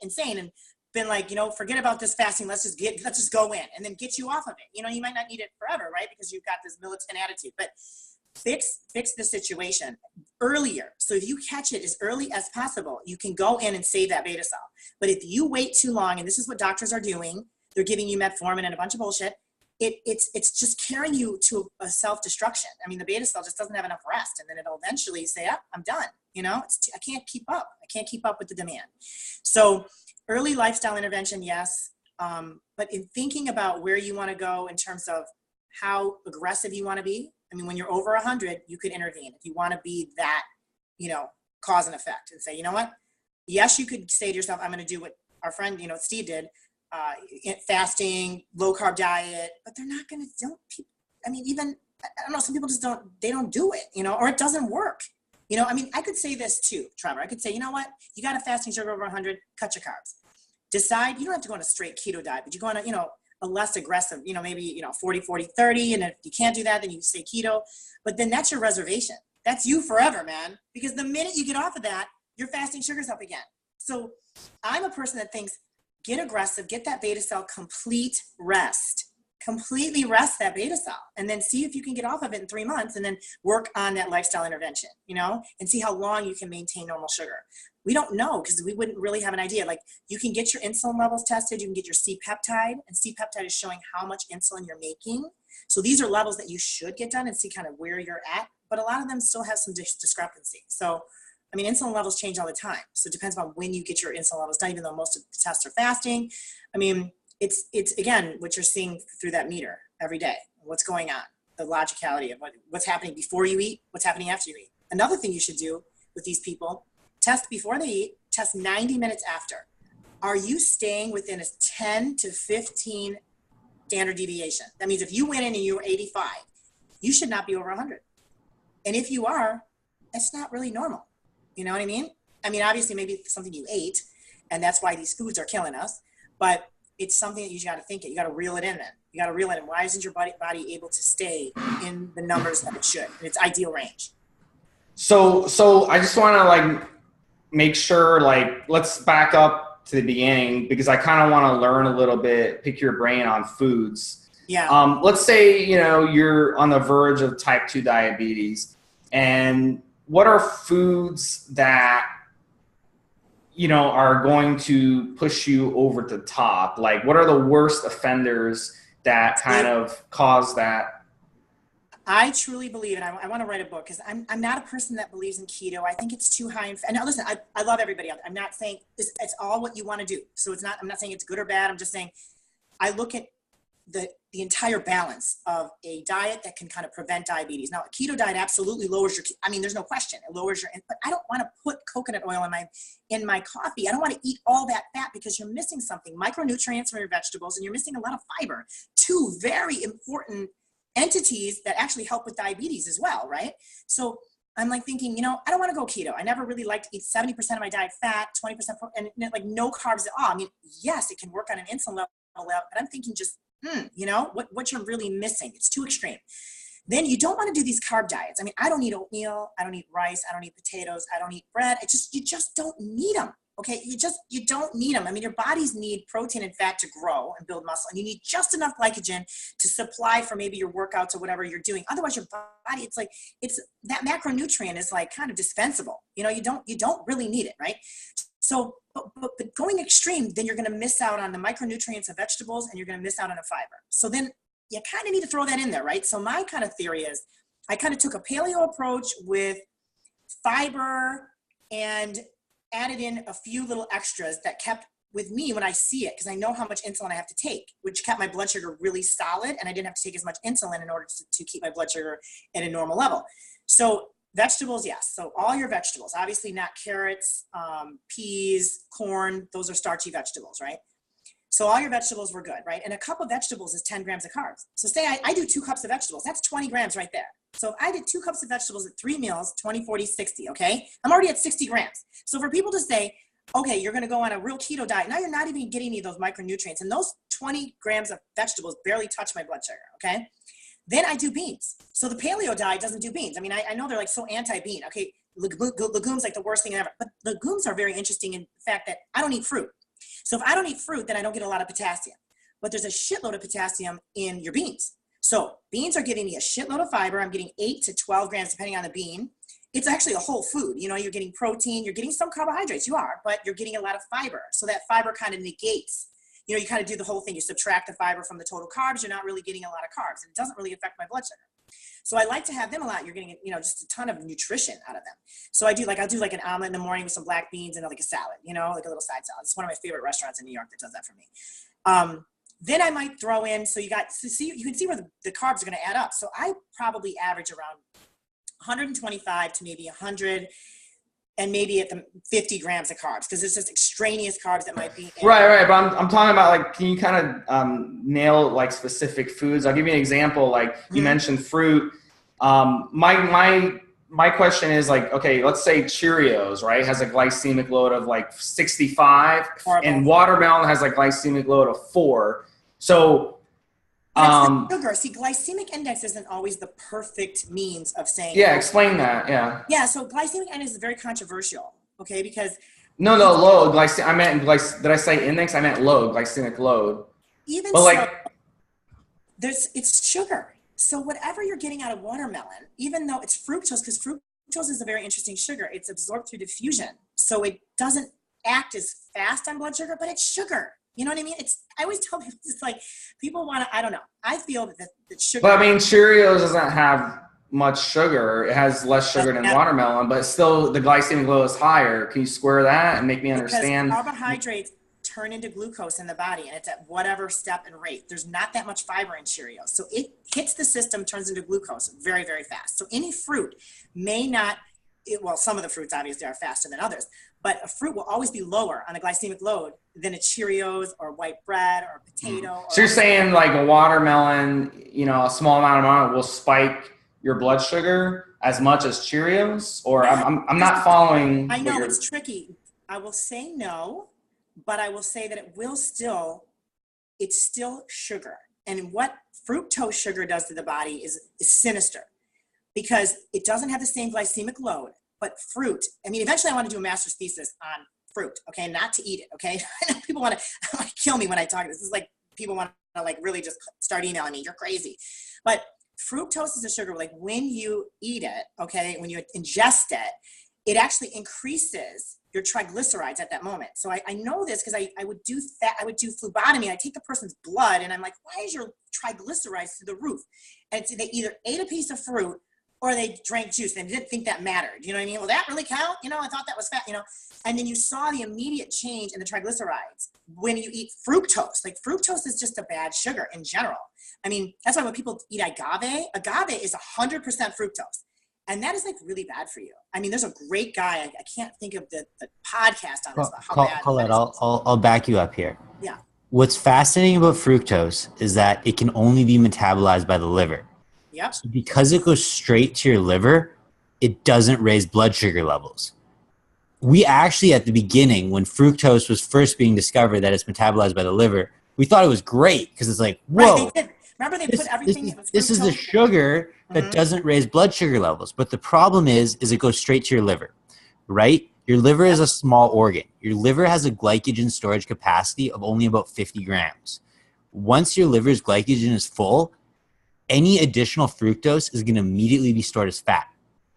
insane and been like, forget about this fasting. Let's just go in and then get you off of it. You might not need it forever, right? Because you've got this militant attitude, but fix the situation earlier. So if you catch it as early as possible, you can go in and save that beta cell. But if you wait too long, and this is what doctors are doing, they're giving you metformin and a bunch of bullshit, it's just carrying you to a self-destruction. I mean, the beta cell just doesn't have enough rest, and then it'll eventually say, I'm done. I can't keep up. I can't keep up with the demand. So early lifestyle intervention, yes. But in thinking about where you want to go in terms of how aggressive you want to be, I mean, when you're over 100, you could intervene. If you want to be that, cause and effect, and say, you know what? Yes, you could say to yourself, I'm going to do what our friend, Steve did, fasting, low carb diet, but they're not going to, even, I don't know, some people just don't do it, or it doesn't work. I could say this too, Trevor. I could say, you know what? You got a fasting sugar over 100, cut your carbs. Decide, you don't have to go on a straight keto diet, but you go on a less aggressive, maybe, 40, 40, 30. And if you can't do that, then you say keto. But then that's your reservation. That's you forever, man. Because the minute you get off of that, your fasting sugar's up again. So I'm a person that thinks, get aggressive, get that beta cell complete rest. Completely rest that beta cell, and then see if you can get off of it in 3 months, and then work on that lifestyle intervention, and see how long you can maintain normal sugar. We don't know, because we wouldn't really have an idea. Like, you can get your insulin levels tested, you can get your C-peptide, and C-peptide is showing how much insulin you're making. So these are levels that you should get done and see kind of where you're at, but a lot of them still have some discrepancy. So, insulin levels change all the time. So it depends on when you get your insulin levels done, even though most of the tests are fasting. It's again, what you're seeing through that meter every day, what's going on, the logicality of what's happening before you eat, what's happening after you eat. Another thing you should do with these people, test before they eat, test 90 minutes after. Are you staying within a 10 to 15 standard deviation? That means if you went in and you were 85, you should not be over 100. And if you are, that's not really normal. You know what I mean? Obviously, maybe it's something you ate, and that's why these foods are killing us. But it's something that you got to think it. You got to reel it in then. You got to reel it in. Why isn't your body able to stay in the numbers that it should, in its ideal range? So I just want to make sure, let's back up to the beginning, because I kind of want to learn a little bit, pick your brain on foods. Yeah. Let's say, you're on the verge of type 2 diabetes, and what are foods that, are going to push you over the top? Like, what are the worst offenders that kind of cause that? I truly believe, and I want to write a book because I'm not a person that believes in keto. I think it's too high in fat. And now listen, I love everybody out there. I'm not saying it's all what you want to do. So I'm not saying it's good or bad. I'm just saying I look at the entire balance of a diet that can kind of prevent diabetes. Now, a keto diet absolutely lowers there's no question. It lowers but I don't want to put coconut oil in my coffee. I don't want to eat all that fat because you're missing something, micronutrients from your vegetables, and you're missing a lot of fiber, two very important entities that actually help with diabetes as well, right? So I'm like thinking, I don't want to go keto. I never really like to eat 70% of my diet fat, 20% and like no carbs at all. I mean, yes, it can work on an insulin level, but I'm thinking just, what you're really missing. It's too extreme. Then you don't want to do these carb diets. I mean, I don't eat oatmeal. I don't eat rice. I don't eat potatoes. I don't eat bread. You just don't need them. Okay. You don't need them. I mean, your bodies need protein and fat to grow and build muscle, and you need just enough glycogen to supply for maybe your workouts or whatever you're doing. Otherwise your body, it's that macronutrient is like kind of dispensable. You don't really need it. Right. So, but going extreme, then you're going to miss out on the micronutrients of vegetables and you're going to miss out on the fiber. So then you kind of need to throw that in there, right? So my kind of theory is I kind of took a paleo approach with fiber and added in a few little extras that kept with me when I see it, because I know how much insulin I have to take, which kept my blood sugar really solid, and I didn't have to take as much insulin in order to keep my blood sugar at a normal level. So vegetables, yes. So all your vegetables, obviously not carrots, peas, corn, those are starchy vegetables, right? So all your vegetables were good, right? And a cup of vegetables is 10 grams of carbs. So say I do 2 cups of vegetables, that's 20 grams right there. So if I did 2 cups of vegetables at 3 meals, 20, 40, 60, okay? I'm already at 60 grams. So for people to say, okay, you're gonna go on a real keto diet, now you're not even getting any of those micronutrients, and those 20 grams of vegetables barely touch my blood sugar, okay? Then I do beans. So the paleo diet doesn't do beans. I mean, I know they're like so anti-bean. Okay, legumes like the worst thing ever. But legumes are very interesting in the fact that I don't eat fruit. So if I don't eat fruit, then I don't get a lot of potassium. But there's a shitload of potassium in your beans. So beans are giving me a shitload of fiber. I'm getting 8 to 12 grams depending on the bean. It's actually a whole food. You're getting protein, you're getting some carbohydrates, but you're getting a lot of fiber. So that fiber kind of negates. You kind of do the whole thing. You subtract the fiber from the total carbs. You're not really getting a lot of carbs. And it doesn't really affect my blood sugar. So I like to have them a lot. You're getting, just a ton of nutrition out of them. So I'll do like an omelet in the morning with some black beans and like a salad, like a little side salad. It's one of my favorite restaurants in New York that does that for me. Then I might throw in, so you can see where the carbs are going to add up. So I probably average around 125 to maybe 100, and maybe at the 50 grams of carbs, because it's just extraneous carbs that might be in. Right. But I'm talking about, like, can you kind of nail like specific foods? I'll give you an example. Like you mentioned fruit. My question is, like, okay, let's say Cheerios, right, has a glycemic load of like 65, and watermelon has a glycemic load of 4. So sugar. See, glycemic index isn't always the perfect means of saying. Yeah, explain that. Yeah. So glycemic index is very controversial. Okay, because load glycemic. I meant did I say index? I meant load, glycemic load. Even but so, it's sugar. So whatever you're getting out of watermelon, even though it's fructose, because fructose is a very interesting sugar, it's absorbed through diffusion, so it doesn't act as fast on blood sugar, but it's sugar. You know what I mean? I always tell people, it's like people want to, I don't know. I feel that sugar. But I mean, Cheerios doesn't have much sugar. It has less sugar than watermelon, but still the glycemic load is higher. Can you square that and make me understand? Because carbohydrates turn into glucose in the body, and it's at whatever step and rate. There's not that much fiber in Cheerios. So it hits the system, turns into glucose very, very fast. So any fruit may not, some of the fruits obviously are faster than others, but a fruit will always be lower on a glycemic load than a Cheerios or white bread or potato. So you're saying like a watermelon, a small amount will spike your blood sugar as much as Cheerios? Or I'm not following. I know it's tricky. I will say no, but I will say that it's still sugar. And what fructose sugar does to the body is sinister, because it doesn't have the same glycemic load. But fruit, eventually I want to do a master's thesis on fruit, okay? Not to eat it, okay? People want to kill me when I talk this. This is like, people want to like really just start emailing me, you're crazy. But fructose is a sugar, like when you eat it, okay, when you ingest it, it actually increases your triglycerides at that moment. So I know this because I would do phlebotomy. I take the person's blood and I'm like, why is your triglycerides through the roof? And they either ate a piece of fruit or they drank juice and didn't think that mattered. You know what I mean? Well, that really count? You know, I thought that was fat, you know? And then you saw the immediate change in the triglycerides when you eat fructose. Like fructose is just a bad sugar in general. I mean, that's why when people eat agave is 100% fructose. And that is like really bad for you. I mean, there's a great guy. I can't think of the podcast on this, but how bad. Colette, I'll back you up here. Yeah. What's fascinating about fructose is that it can only be metabolized by the liver. Yep. So because it goes straight to your liver, it doesn't raise blood sugar levels. We actually, at the beginning, when fructose was first being discovered that it's metabolized by the liver, we thought it was great because it's like, whoa. Right, they did. Remember they put everything in This is the sugar that doesn't raise blood sugar levels. But the problem is it goes straight to your liver, right? Your liver is a small organ. Your liver has a glycogen storage capacity of only about 50 grams. Once your liver's glycogen is full, any additional fructose is going to immediately be stored as fat.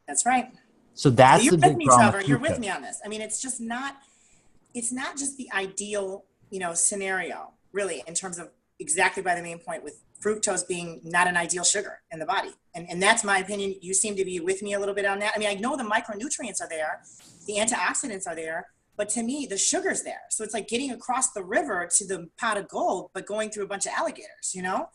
That's right. So that's You're the big with me, problem. Trevor. You're with me on this. I mean, it's just not, it's not just the ideal, you know, scenario, really, in terms of exactly by the main point with fructose being not an ideal sugar in the body. And that's my opinion. You seem to be with me a little bit on that. I mean, I know the micronutrients are there, the antioxidants are there, but to me, the sugar's there. So it's like getting across the river to the pot of gold, but going through a bunch of alligators, you know?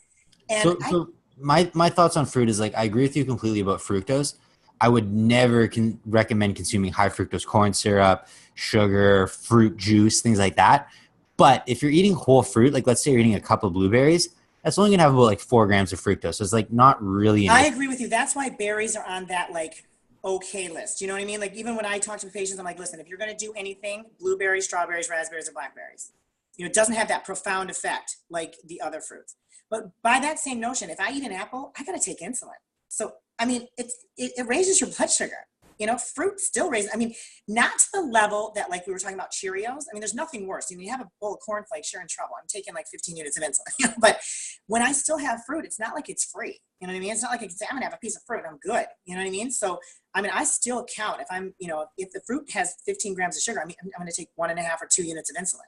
And so my thoughts on fruit is like, I agree with you completely about fructose. I would never recommend consuming high fructose corn syrup, sugar, fruit juice, things like that. But if you're eating whole fruit, like let's say you're eating a cup of blueberries, that's only gonna have about like 4 grams of fructose. So it's like not really. I agree with you. That's why berries are on that like okay list. You know what I mean? Like even when I talk to patients, I'm like, listen, if you're gonna do anything, blueberries, strawberries, raspberries, or blackberries, you know, it doesn't have that profound effect like the other fruits. But by that same notion, if I eat an apple, I gotta take insulin. So I mean, it raises your blood sugar. You know, fruit still raises. I mean, not to the level that like we were talking about Cheerios. I mean, there's nothing worse. You know, you have a bowl of cornflakes, you're in trouble. I'm taking like 15 units of insulin. You know? But when I still have fruit, it's not like it's free. You know what I mean? It's not like I can say, I'm gonna have a piece of fruit and I'm good. You know what I mean? So I mean, I still count if I'm, you know, if the fruit has 15 grams of sugar, I mean, I'm gonna take 1.5 or 2 units of insulin.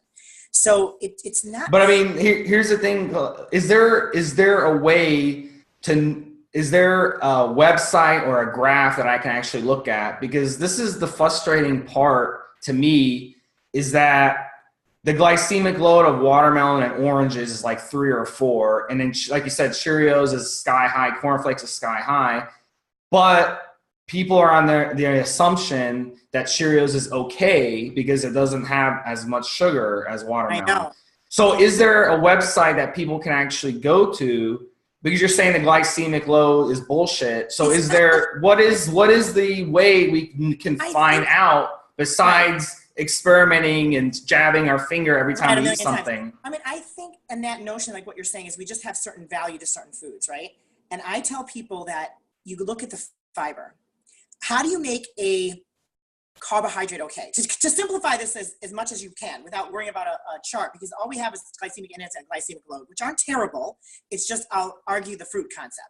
So it's not. But I mean, here's the thing: is there a way to? Is there a website or a graph that I can actually look at? Because this is the frustrating part to me, is that the glycemic load of watermelon and oranges is like 3 or 4. And then, like you said, Cheerios is sky high, cornflakes is sky high. But people are on the assumption that Cheerios is okay because it doesn't have as much sugar as watermelon. I know. So is there a website that people can actually go to? Because you're saying the glycemic load is bullshit. So is there, what is the way we can find out besides experimenting and jabbing our finger every time we eat something? I mean, I think, and that notion, like what you're saying, is we just have certain value to certain foods, right? And I tell people that you look at the fiber. How do you make a carbohydrate okay? To simplify this as much as you can without worrying about a chart, because all we have is glycemic index and glycemic load, which aren't terrible. It's just, I'll argue the fruit concept.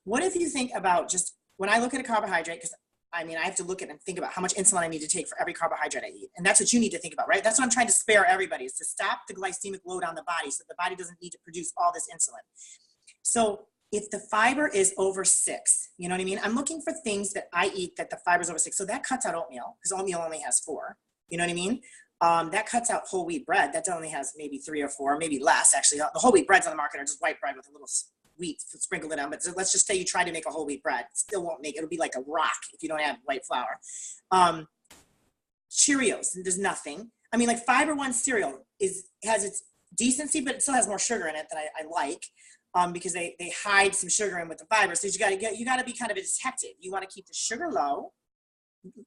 What if you think about just, when I look at a carbohydrate, because I mean, I have to look at and think about how much insulin I need to take for every carbohydrate I eat. And that's what you need to think about, right? That's what I'm trying to spare everybody, is to stop the glycemic load on the body so the body doesn't need to produce all this insulin. So if the fiber is over 6, you know what I mean? I'm looking for things that I eat that the fiber is over 6. So that cuts out oatmeal, because oatmeal only has 4. You know what I mean? That cuts out whole wheat bread. That only has maybe 3 or 4, maybe less actually. The whole wheat breads on the market are just white bread with a little wheat sprinkled in on. But let's just say you try to make a whole wheat bread. It still won't make it. It'll be like a rock if you don't have white flour. Cheerios, there's nothing. I mean, like Fiber One cereal has its decency, but it still has more sugar in it than I like. Because they hide some sugar in with the fiber. So you got to be kind of a detective. You want to keep the sugar low,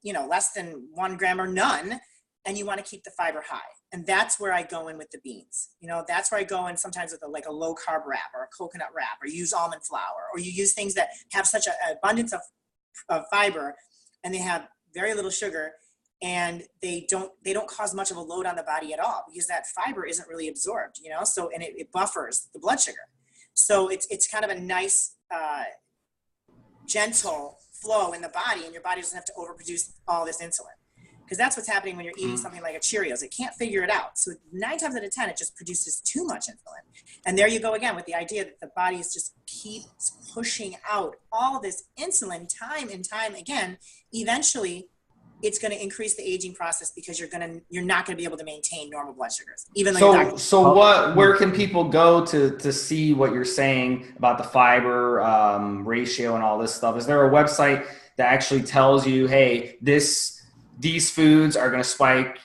you know, less than 1 gram or none, and you want to keep the fiber high. And that's where I go in with the beans. You know, that's where I go in sometimes with a low carb wrap or a coconut wrap, or you use almond flour, or you use things that have such an abundance of fiber, and they have very little sugar, and they don't cause much of a load on the body at all, because that fiber isn't really absorbed, you know. So, and it buffers the blood sugar. So it's kind of a nice, gentle flow in the body, and your body doesn't have to overproduce all this insulin. because that's what's happening when you're eating something like a Cheerios. It can't figure it out. So 9 times out of 10, it just produces too much insulin. And there you go again with the idea that the body is just keeps pushing out all this insulin time and time again. Eventually, it's going to increase the aging process because you're not going to be able to maintain normal blood sugars. Even though where can people go to see what you're saying about the fiber ratio and all this stuff? Is there a website that actually tells you, hey, these foods are going to spike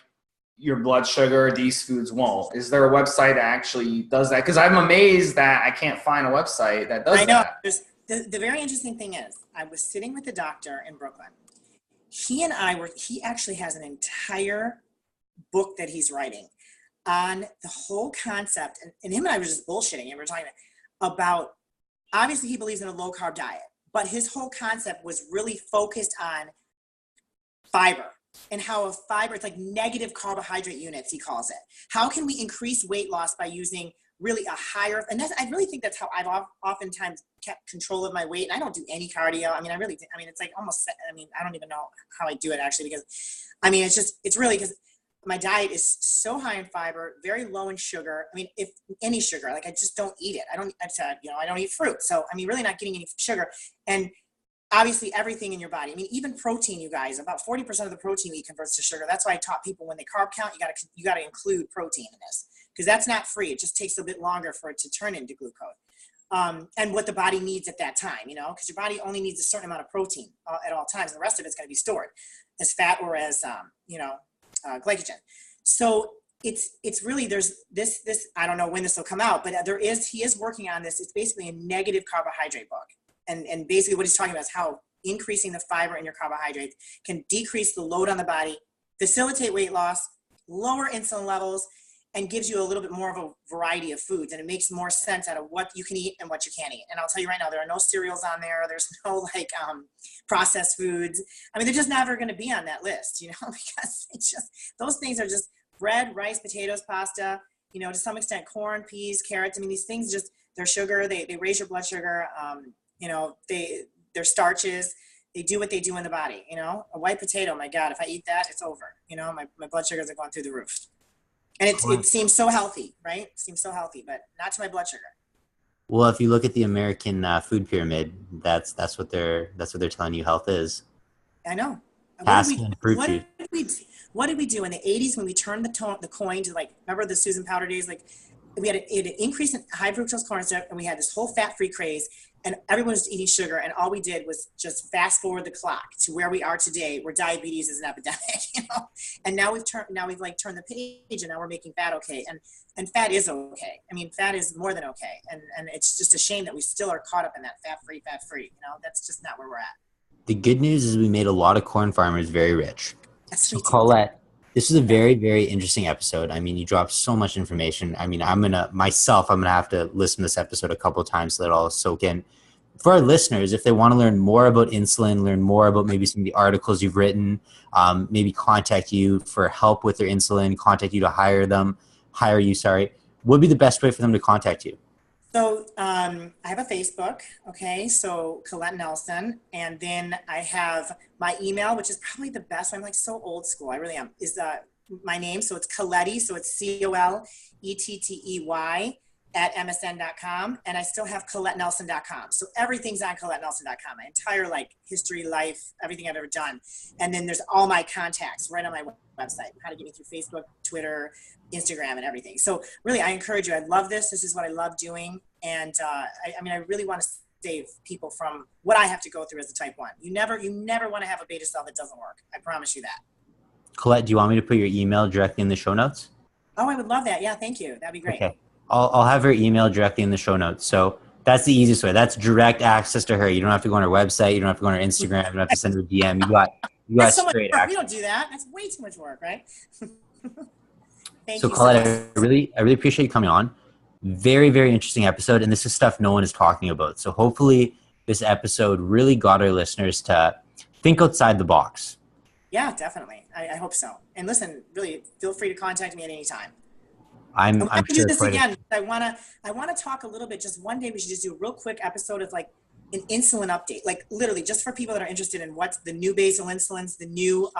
your blood sugar, these foods won't? Is there a website that actually does that? Because I'm amazed that I can't find a website that does that. The very interesting thing is, I was sitting with the doctor in Brooklyn. He actually has an entire book that he's writing on the whole concept. And him and I were just bullshitting. And we were talking about, obviously he believes in a low carb diet, but his whole concept was really focused on fiber and how a fiber, it's like negative carbohydrate units, he calls it. How can we increase weight loss by using really a higher, and I really think that's how I've oftentimes kept control of my weight. And I don't do any cardio. I mean, it's like almost, I don't even know how I do it actually, because it's really because my diet is so high in fiber, very low in sugar. I mean, if any sugar, like I just don't eat it. I don't eat fruit. So, really not getting any sugar. And obviously everything in your body. I mean, even protein, you guys, about 40% of the protein you eat converts to sugar. That's why I taught people when they carb count, you gotta include protein in this, because that's not free. It just takes a bit longer for it to turn into glucose. And what the body needs at that time, because your body only needs a certain amount of protein at all times. And the rest of it's going to be stored as fat or as, glycogen. So it's really, there's this, I don't know when this will come out, but he is working on this. It's basically a negative carbohydrate book. And basically what he's talking about is how increasing the fiber in your carbohydrates can decrease the load on the body, facilitate weight loss, lower insulin levels, and gives you a little bit more of a variety of foods. And it makes more sense out of what you can eat and what you can't eat. And I'll tell you right now, there are no cereals on there. There's no processed foods. They're just never going to be on that list, because those things are just bread, rice, potatoes, pasta, to some extent, corn, peas, carrots. These things they're sugar. They raise your blood sugar. They're starches. They do what they do in the body. A white potato, my God, if I eat that, it's over. My blood sugars are going through the roof. And it seems so healthy, right? It seems so healthy, but not to my blood sugar. Well, if you look at the American food pyramid, that's what they're telling you health is. I know. What did we do in the 80s when we turned the coin to remember the Susan Powder days? We had an increase in high fructose corn syrup, and we had this whole fat-free craze, and everyone was eating sugar, and all we did was just fast forward the clock to where we are today, where diabetes is an epidemic, And now we've turned the page, and now we're making fat okay, and fat is okay. Fat is more than okay, and it's just a shame that we still are caught up in that fat-free. That's just not where we're at. The good news is we made a lot of corn farmers very rich. So Colette, this is a very, very interesting episode. You dropped so much information. I'm going to have to listen to this episode a couple of times so that it all soak in. For our listeners, if they want to learn more about insulin, learn more about maybe some of the articles you've written, maybe contact you for help with their insulin, contact you to hire you, what would be the best way for them to contact you? So I have a Facebook, okay, so Colette Nelson, and then I have my email, which is probably the best. I'm so old school, I really am, is my name, so it's Colettey, so it's COLETTEY @msn.com, and I still have ColetteNelson.com. So everything's on ColetteNelson.com, my entire history, life, everything I've ever done. And then there's all my contacts right on my website, how to get me through Facebook, Twitter, Instagram, and everything. So really, I encourage you. I love this. This is what I love doing. And I really want to save people from what I have to go through as a type 1. You never want to have a beta cell that doesn't work. I promise you that. Colette, do you want me to put your email directly in the show notes? Oh, I would love that. Yeah, thank you. That'd be great. Okay. I'll have her email directly in the show notes. So that's the easiest way. That's direct access to her. You don't have to go on her website. You don't have to go on her Instagram. You don't have to send her a DM. You got so straight access. We don't do that. That's way too much work, right? Thank you, Colette, I really appreciate you coming on. Very, very interesting episode. And this is stuff no one is talking about. So hopefully this episode really got our listeners to think outside the box. Yeah, definitely. I hope so. And listen, really feel free to contact me at any time. I'm sure do this again. I want to talk a little bit. Just one day we should just do a real quick episode of an insulin update, literally just for people that are interested in what's the new basal insulins, the new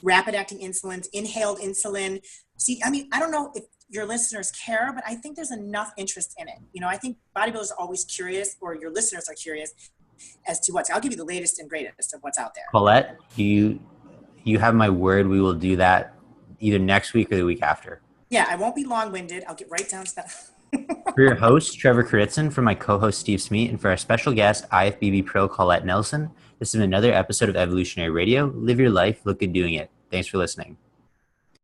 rapid acting insulins, inhaled insulin. See, I mean, I don't know if your listeners care, but I think there's enough interest in it. You know, I think bodybuilders are always curious, or your listeners are curious as to I'll give you the latest and greatest of what's out there. Colette, you have my word. We will do that either next week or the week after. Yeah, I won't be long-winded. I'll get right down to that. For your host, Trevor Kouritzin, for my co-host, Steve Smeet, and for our special guest, IFBB Pro Colette Nelson, this has been another episode of Evolutionary Radio. Live your life, look good doing it. Thanks for listening.